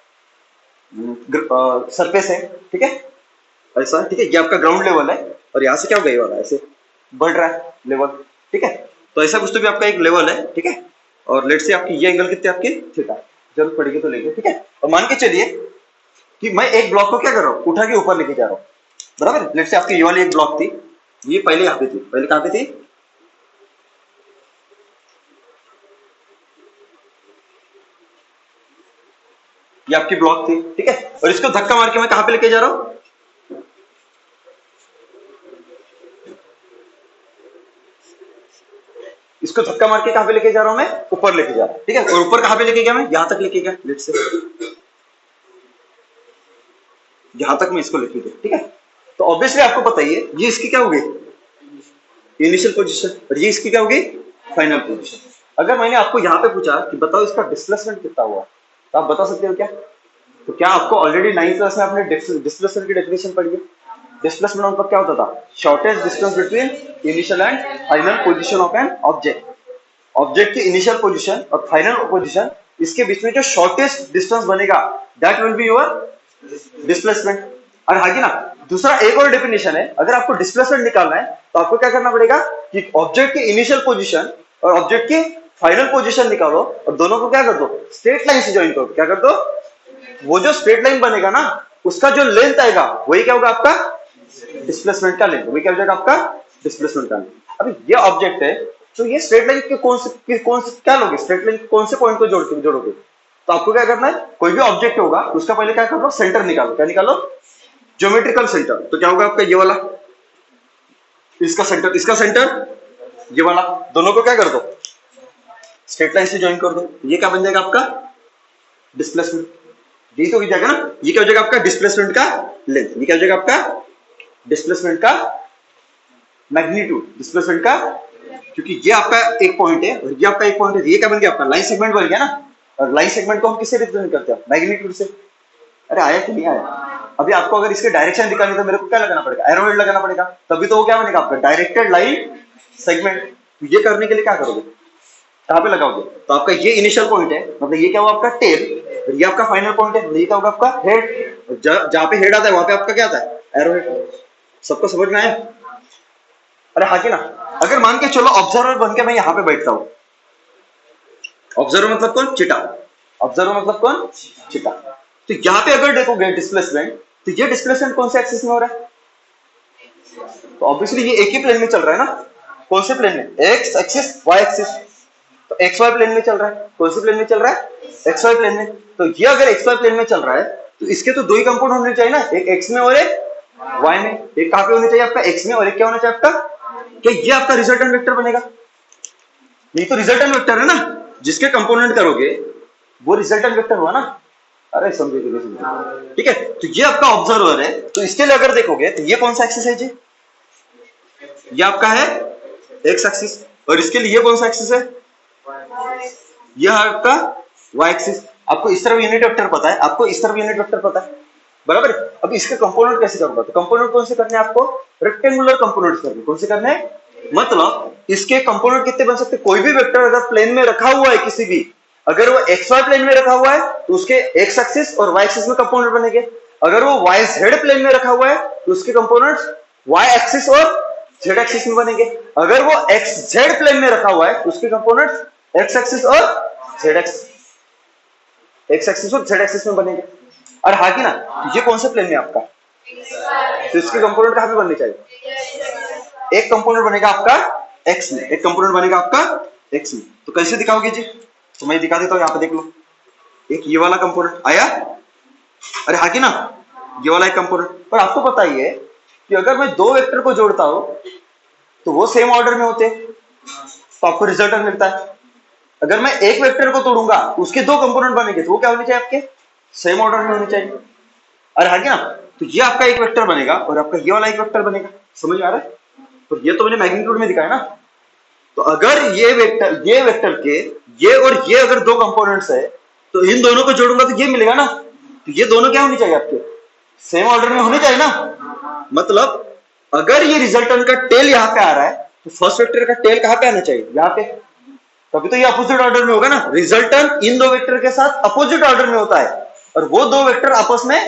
सरफेस है, ठीक है, ऐसा, ठीक है। ये आपका ग्राउंड लेवल है और यहाँ से क्या होगा, ये वाला ऐसे बढ़ रहा है लेवल, ठीक है। तो ऐसा कुछ तो भी आपका एक लेवल है, ठीक है। और लेट से आपकी ये एंगल कितने आपके थीटा, जरूरत पड़ेगी तो लेंगे, ठीक है। और मान के चलिए कि मैं एक ब्लॉक को क्या कर रहा हूँ, उठा के ऊपर लेके जा रहा हूँ, बराबर। लेट से आपकी ये वाली एक ब्लॉक थी, ये पहले यहाँ पे थी, पहले कहाँ पे थी, ये आपकी ब्लॉक थी, ठीक है। और इसको धक्का मार के मैं कहां पे लेके जा रहा हूं, इसको धक्का मार के कहां पे लेके जा रहा हूं, मैं ऊपर लेके जा रहा हूं, ठीक है। और ऊपर कहां पे लेके गया, मैं यहां तक लेके गया, लेट से यहां तक मैं इसको लेके गया, ठीक है। तो ऑब्वियसली आपको पता ही है ये इसकी क्या होगी, इनिशियल पोजीशन, और ये इसकी क्या होगी, फाइनल पोजीशन। अगर मैंने आपको यहां पे पूछा कि बताओ इसका डिस्प्लेसमेंट कितना हुआ, तो आप बता सकते हो क्या। तो क्या आपको ऑलरेडी 9th क्लास में आपने डिस्प्लेसमेंट की डेफिनेशन पढ़ी है। डिस्प्लेसमेंट मतलब क्या होता था, shortest distance between initial and final position of an object. Object की इनिशियल पोजीशन और फाइनल पोजीशन, इसके बीच में जो शॉर्टेस्ट डिस्टेंस बनेगा that will be your displacement. और आगे ना दूसरा एक और डेफिनेशन है, अगर आपको डिस्प्लेसमेंट निकालना है तो आपको क्या करना पड़ेगा कि ऑब्जेक्ट की इनिशियल पोजीशन और ऑब्जेक्ट की फाइनल पोजीशन निकालो और दोनों को क्या कर दो, स्ट्रेट लाइन से ज्वाइन करो। क्या कर दो, वो जो स्ट्रेट लाइन बनेगा ना उसका जो लेंथ आएगा वही क्या होगा आपका डिस्प्लेसमेंट का लेंथ, वही क्या हो जाएगा आपका डिस्प्लेसमेंट का लेंथ। अभी ये ऑब्जेक्ट है तो ये स्ट्रेट लाइन के कौन से क्या लोगे, स्ट्रेट लाइन के कौन से पॉइंट को जोड़ोगे। तो आपको क्या करना है, कोई भी ऑब्जेक्ट होगा उसका पहले क्या करो, सेंटर निकालो। क्या निकालो, ज्योमेट्रिकल सेंटर। तो क्या होगा आपका ये वाला, इसका सेंटर ये वाला, दोनों को क्या कर दो, स्ट्रेट लाइन से ज्वाइन कर दो। ये क्या बन जाएगा आपका डिस्प्लेसमेंट। यही तो हो जाएगा ना, ये क्या हो जाएगा आपका डिस्प्लेसमेंट का लेंथ, ये क्या हो जाएगा आपका डिस्प्लेसमेंट का मैग्नीट्यूड, डिस्प्लेसमेंट का, क्योंकि ये आपका एक पॉइंट है और ये आपका एक पॉइंट है, ये क्या बन गया आपका लाइन सेगमेंट बन गया ना। और लाइन सेगमेंट को हम किससे रिप्रेजेंट करते हैं, मैग्नीट्यूड से। अरे आया कि नहीं आया, अभी आपको अगर इसके डायरेक्शन दिखानी तो मेरे को क्या लगाना पड़ेगा, एरो हेड लगाना पड़ेगा, तभी तो वो क्या बनेगा आपका डायरेक्टेड लाइन सेगमेंट। ये करने के लिए क्या करोगे, कहां पे लगाओगे, तो आपका ये इनिशियल पॉइंट है, मतलब ये क्या हुआ आपका टेल, और ये आपका फाइनल पॉइंट है, ये क्या होगा आपका हेड। जहां पे हेड आता है वहां पे आपका क्या आता है, एरो हेड। सबको समझ में आया। अरे हाँ कि ना, अगर मान के चलो ऑब्जर्वर बन के मैं यहां पे बैठता हूं, ऑब्जर्वर मतलब कौन, चिटा, ऑब्जर्वर मतलब कौन, चिटा। तो यहां पे अगर देखोगे डिस्प्लेसमेंट, तो ये डिस्प्लेसमेंट कौन से एक्सिस में हो रहा है, तो ऑब्वियसली ये एक ही प्लेन में चल रहा है ना। कौन से प्लेन में, एक्स एक्सिस वाई एक्सिस। तो एक्स वाई प्लेन में चल रहा है, कौन से प्लेन में चल रहा है, एक्स वाई प्लेन में। तो ये अगर एक्स वाई प्लेन में चल रहा है तो इसके तो दो ही कंपोनेंट होने चाहिए ना, एक एक्स में और एक वाई में। एक कहां पे होने चाहिए आपका, एक्स में, और एक क्या होना चाहिए आपका, क्या ये आपका रिजल्टेंट वेक्टर बनेगा। ये तो रिजल्टेंट वेक्टर है ना, जिसके कंपोनेंट करोगे वो रिजल्टेंट वेक्टर हुआ ना। अरे समझे कि नहीं समझे, ठीक है। तो ये आपका ऑब्जर्वर है, तो इसके लिए अगर देखोगे तो ये कौन सा एक्सिस है जी, ये आपका है एक्स एक्सिस, और इसके लिए कौन सा एक्सिस है, यह आपका वाई एक्सिस। आपको इस तरफ यूनिट वेक्टर पता है, आपको इस तरफ यूनिट वेक्टर पता है, बराबर। अब इसके कंपोनेंट कैसे करूंगा, तो कंपोनेंट कौन से करने हैं आपको, रेक्टेंगुलर कंपोनेंट्स करने। कौन से करने हैं, मतलब इसके कंपोनेंट कितने बन सकते हैं, कोई भी वेक्टर अगर प्लेन में रखा हुआ है किसी भी, अगर वो एक्स वाई प्लेन में रखा हुआ है तो उसके एक्स एक्सिस और वाई एक्सिस में कंपोनेंट बनेंगे। अगर वो वाई जेड प्लेन में रखा हुआ है तो उसके कंपोनेंट्स वाई एक्सिस और जेड एक्सिस में बनेंगे। अगर वो एक्स जेड प्लेन में रखा हुआ है तो उसके कंपोनेंट्स एक्स एक्सिस और जेड एक्सिस, एक्स एक्सिस और जेड एक्सिस में बनेंगे। और हाँ कि ना, ये कौन से प्लेन में आपका, तो इसके कंपोनेंट कहां पे बनने चाहिए, एक कंपोनेंट बनेगा आपका एक्स में, एक कंपोनेंट बनेगा आपका एक्स में। तो कैसे दिखाओगे जी, तो मैं दिखा देता हूं, यहां पे देख लो, एक ये वाला कंपोनेंट आया, अरे हाँ कि ना, ये वाला एक कंपोनेंट। पर आपको पता ही है कि अगर मैं दो वेक्टर को जोड़ता हूं तो वो सेम ऑर्डर में होते हैं, तो आपको रिजल्टेंट मिलता है। अगर मैं एक वेक्टर को तोड़ूंगा उसके दो कंपोनेंट बनेंगे तो वो क्या होने चाहिए, आपके सेम ऑर्डर में होने चाहिए। अरे हाँ क्या, तो ये आपका एक वेक्टर बनेगा और आपका ये वाला एक वेक्टर बनेगा। समझ में आ रहा है, तो ये तो मैंने मैग्नीट्यूड में दिखाया ना। तो अगर ये वेक्टर के ये और ये अगर दो कंपोनेंट्स है तो इन दोनों को जोड़ूंगा तो ये मिलेगा ना। तो ये दोनों क्या होनी चाहिए आपके, सेम ऑर्डर में होने चाहिए ना। मतलब अगर ये रिजल्टेंट का टेल यहाँ पे आ रहा है तो फर्स्ट वेक्टर का टेल कहाँ पे आना चाहिए, यहाँ पे। तभी तो ये अपोजिट ऑर्डर में होगा ना। रिजल्टेंट इन दो वेक्टर के साथ अपोजिट ऑर्डर में होता है और वो दो वेक्टर आपस में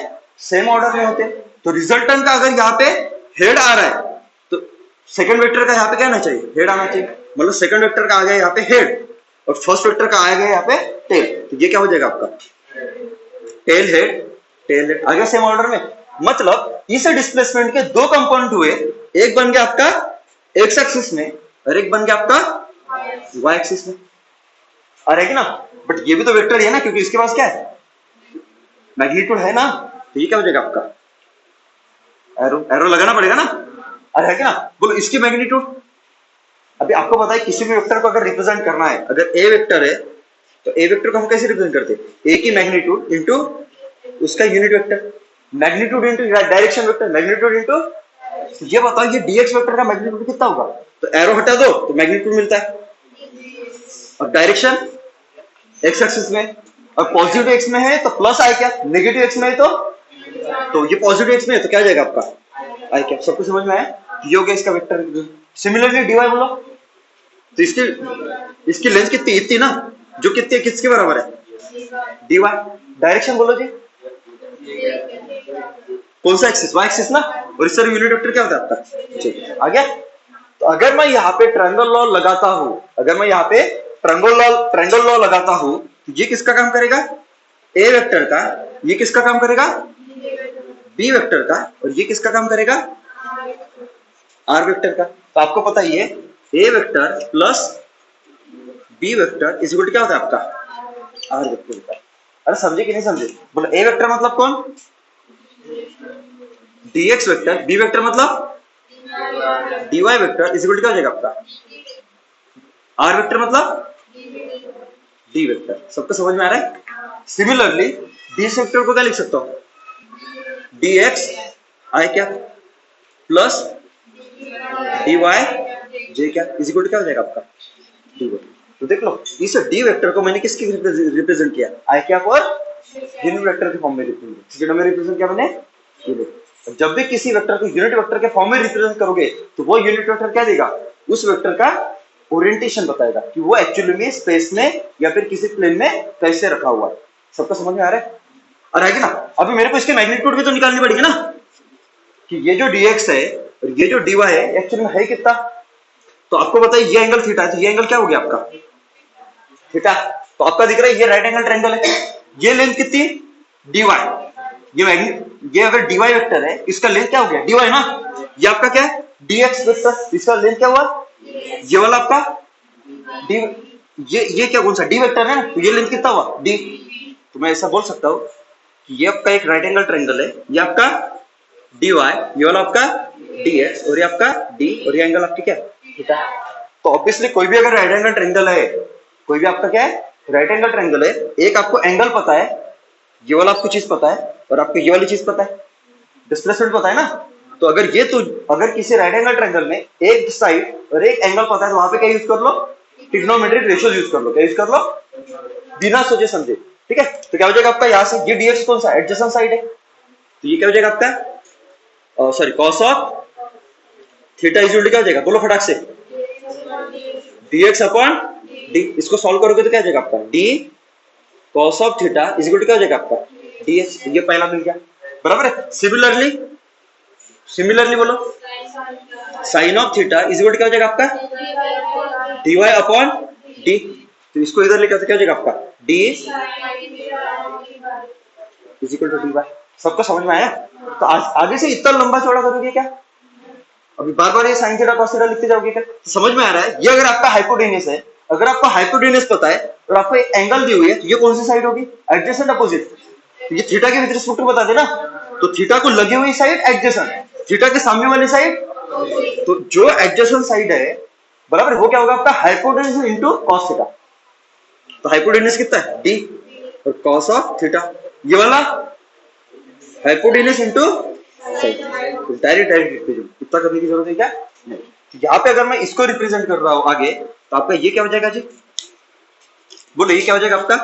सेम ऑर्डर में होते हैं। तो रिजल्टेंट का अगर यहाँ पे हेड आ रहा है तो सेकंड वेक्टर का यहाँ पे क्या आना चाहिए, हेड आना चाहिए। मतलब सेकंड वेक्टर का आ गया यहाँ पे हेड और फर्स्ट वेक्टर का आएगा यहाँ पे टेल। तो ये क्या हो जाएगा आपका, टेल हेड आ गया सेम ऑर्डर में। मतलब इस डिस्प्लेसमेंट के दो कंपोनेंट हुए, एक बन गया आपका एक्स एक्सिस में और एक बन गया आपका वाई एक्सिस में। आ रहा है कि ना। बट ये भी तो वेक्टर है ना, क्योंकि इसके पास क्या है, मैग्नीट्यूड है ना। तो ये क्या हो जाएगा आपका, एरो लगाना पड़ेगा ना। आ रहा है कि ना। बोलो इसकी मैग्नीट्यूड। अभी आपको पता है किसी भी वेक्टर को अगर रिप्रेजेंट करना है, अगर ए वेक्टर है तो ए वेक्टर को हम कैसे रिप्रेजेंट करते हैं, ए की मैग्नीट्यूड इंटू उसका unit vector, magnitude into direction vector, magnitude into. ये बताओ ये डीएक्स वेक्टर का मैग्नीट्यूड कितना होगा। तो एरो हटा दो तो मैग्नीट्यूड मिलता है। और डायरेक्शन एक्स एक्सिस में, और पॉजिटिव एक्स में है तो प्लस आई क्या, नेगेटिव एक्स में है तो ये पॉजिटिव एक्स में है तो क्या जाएगा आपका आई क्या। सबको समझ में आया। ये हो गया इसका वेक्टर। सिमिलरली डीवाई बोलो तो इसकी लेंथ कितनी, इतनी ना, जो कितनी किसके बराबर है, डीवाई। डायरेक्शन बोलो जी, कौन सा एक्सिस, वाई एक्सिस ना। और इससे यूनिट वेक्टर क्या होता है आपका, ठीक आ गया। तो अगर मैं यहाँ पे ट्रायंगल लॉ लगाता हूं, अगर मैं यहाँ पे ट्रायंगल लॉ लगाता हूं, ये किसका काम करेगा, ए वेक्टर का। ये किसका काम करेगा, बी वेक्टर का। और ये किसका काम करेगा, आर वेक्टर का। तो आपको पता ही है A vector plus B vector is equal to क्या होता है आपका, आर वेक्टर का। अरे समझे कि नहीं समझे। बोलो ए वेक्टर मतलब कौन, dx वेक्टर, बी वेक्टर मतलब dy vector is equal to क्या हो जाएगा आपका, r वेक्टर मतलब d वेक्टर। सबको समझ में आ रहा है। सिमिलरली dx वेक्टर को क्या लिख सकता हूं, dx आई क्या प्लस dy j क्या इज इक्वल टू क्या हो जाएगा आपका, d वेक्टर। तो देख लो इस d वेक्टर को मैंने किसके रिप्रेजेंट किया, आई क्या और यूनिट वेक्टर के फॉर्म में रिप्रेजेंट किया मैंने यूनिट। जब भी किसी वेक्टर को यूनिट वेक्टर के फॉर्म में रिप्रेजेंट करोगे तो वो यूनिट वेक्टर क्या देगा, उस वेक्टर का ओरिएंटेशन बताएगा कि वो एक्चुअली में स्पेस में या फिर किसी प्लेन में कैसे रखा हुआ है। सबको समझ में आ रहा है। और है कि ना। अभी मेरे को इसके मैग्नीट्यूड भी तो निकालनी पड़ेगी ना, कि ये जो dx है और ये जो dy है एक्चुअली में है कितना। तो आपको पता है ये एंगल थीटा है, तो ये एंगल क्या हो गया आपका, थीटा। तो आपका दिख रहा है ये राइट एंगल ट्रायंगल है। ये लेंथ कितनी, dy। ये अगर dy वेक्टर है, इसका लेंथ क्या हो गया, dy ना। ये आपका क्या है, dx वेक्टर, इसका लेंथ क्या हुआ, ये वाला आपका d। ये क्या कौन सा d वेक्टर है ना, तो ये लेंथ कितना हुआ d। तो मैं ऐसा बोल सकता हूँ कि ये आपका एक राइट एंगल ट्रायंगल है, ये आपका dy, ये वाला आपका dx और ये आपका d और ये एंगल आपकी क्या थीटा। तो ऑब्वियसली कोई भी अगर राइट एंगल ट्रायंगल है, कोई भी आपका क्या है राइट एंगल ट्रायंगल है, एक आपको एंगल पता है, ये वाला आपको चीज पता है और आपको ये वाली चीज पता है, डिस्प्लेसमेंट पता है ना। तो अगर किसी राइट एंगल ट्रायंगल में एक साइड और एक एंगल पता है तो वहां पे क्या यूज कर लो, ट्रिग्नोमेट्रिक रेशियो यूज कर लो। क्या यूज कर लो, बिना सोचे समझे। ठीक है। तो क्या हो जाएगा आपका, यहां से ये dx कौन सा एडजेसेंट साइड है, तो ये क्या हो जाएगा आपका, sorry cos of theta is equal to क्या हो जाएगा, बोलो फटाक से, dx अपॉन d। इसको सॉल्व करोगे तो क्या हो जाएगा आपका, d cos of theta is equal to क्या हो जाएगा आपका, dx। ये पहला मिल गया, बराबर है। सिमिलरली बोलो sine of theta is equal to क्या हो जाएगा आपका, dy अपॉन d। तो इसको इधर लेकर तो क्या हो जाएगा आपका, d is equal to dy। सबको समझ में आया। तो आगे से इतना लंबा चौड़ा करोगे क्या, अभी बार बार ये साइन थीटा कॉस थीटा लिखते जाओगे क्या। तो समझ में आ रहा है। ये अगर आपका हाइपोटेन्यूस है, अगर आपको हाइपोटेन्यूस पता है और आपको एक एंगल दी हुई है, तो ये कौन सी साइड होगी, एडजेसेंट अपोजिट। तो ये थीटा के विद रिस्पेक्ट टू बता देना। तो थीटा को लगी हुई साइड एडजेसेंट, थीटा के सामने वाली साइड, तो जो एडजेसेंट साइड है बराबर वो क्या होगा आपका, हाइपोटेन्यूस इनटू कॉस थीटा। तो हाइपोटेन्यूस कितना है d और cos ऑफ थीटा, ये वाला हाइपोटेन्यूस इनटू साइड। डायरेक्ट इतना करने की जरूरत है क्या, नहीं। यहाँ पे अगर मैं इसको रिप्रेजेंट कर रहा हूं आगे, तो आपका ये क्या हो जाएगा जी, बोलो ये क्या हो जाएगा आपका,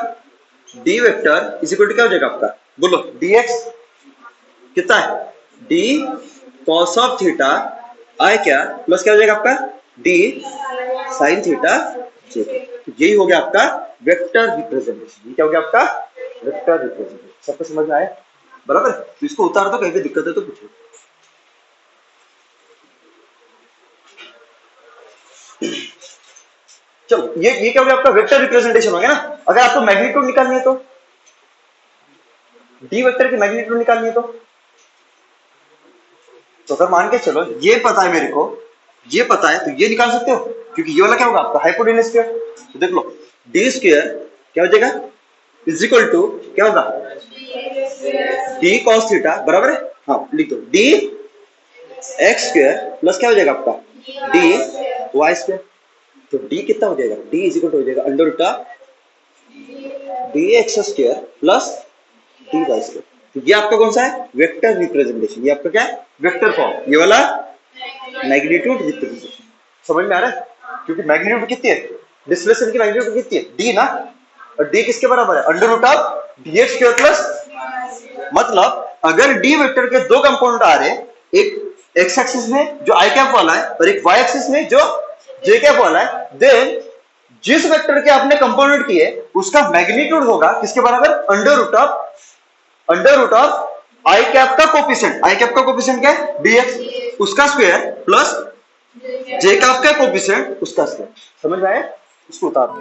D vector is equal to क्या हो जाएगा आपका, बोलो dx कितना है, d cos ऑफ थीटा आई क्या प्लस क्या हो जाएगा आपका d sin थीटा j। यही हो गया आपका वेक्टर रिप्रेजेंटेशन। ये क्या हो गया आपका वेक्टर रिप्रेजेंटेशन। सबको समझ में आया बराबर। तो इसको उतार दो, कहीं पे दिक्कत है तो पूछो। चलो ये क्या हो गया आपका वेक्टर रिप्रेजेंटेशन हो गया ना। अगर आपको मैग्नीट्यूड निकालनी है तो, डी वेक्टर की मैग्नीट्यूड निकालनी है तो अगर मान के चलो ये पता है मेरे को, ये पता है, तो ये निकाल सकते हो, क्योंकि ये वाला क्या होगा आपका हाइपोटेनस स्क्वायर। तो देख लो डी स्क्वायर क्या हो जाएगा इज इक्वल टू क्या होगा डी कॉस थीटा बराबर है, हाँ लिख दो डी एक्स स्क्वायर प्लस क्या हो जाएगा आपका डी वाई स्क्वायर। तो डी कितना हो जाएगा, डी इज इक्वल टू हो जाएगा under root D X square plus D Y square. तो ये आपका कौन सा है वेक्टर रिप्रेजेंटेशन। ये आपका क्या है वेक्टर फॉर्म, ये वाला मैग्नीट्यूड रिप्रेजेंटेशन। समझ में आ रहा है, क्योंकि मैग्नीट्यूड कितनी है, डिस्प्लेसमेंट की मैग्नीट्यूड कितनी है डी ना, और डी किसके बराबर है under root of D X square plus. मतलब अगर डी वेक्टर के दो कंपोनेंट आ रहे हैं, एक एक्स एक्सिस में जो आई कैप वाला है और एक वाई एक्सिस में जो जे कैप वाला है, देन जिस वेक्टर के आपने कंपोनेंट किए उसका मैग्नीट्यूड होगा किसके बराबर under root of I cap का कोफिशिएंट। आई कैप का कोफिशिएंट क्या है dx, उसका स्क्वायर प्लस जे कैप का कोफिशिएंट उसका स्क्वायर। समझ में आया, इसको उतारो।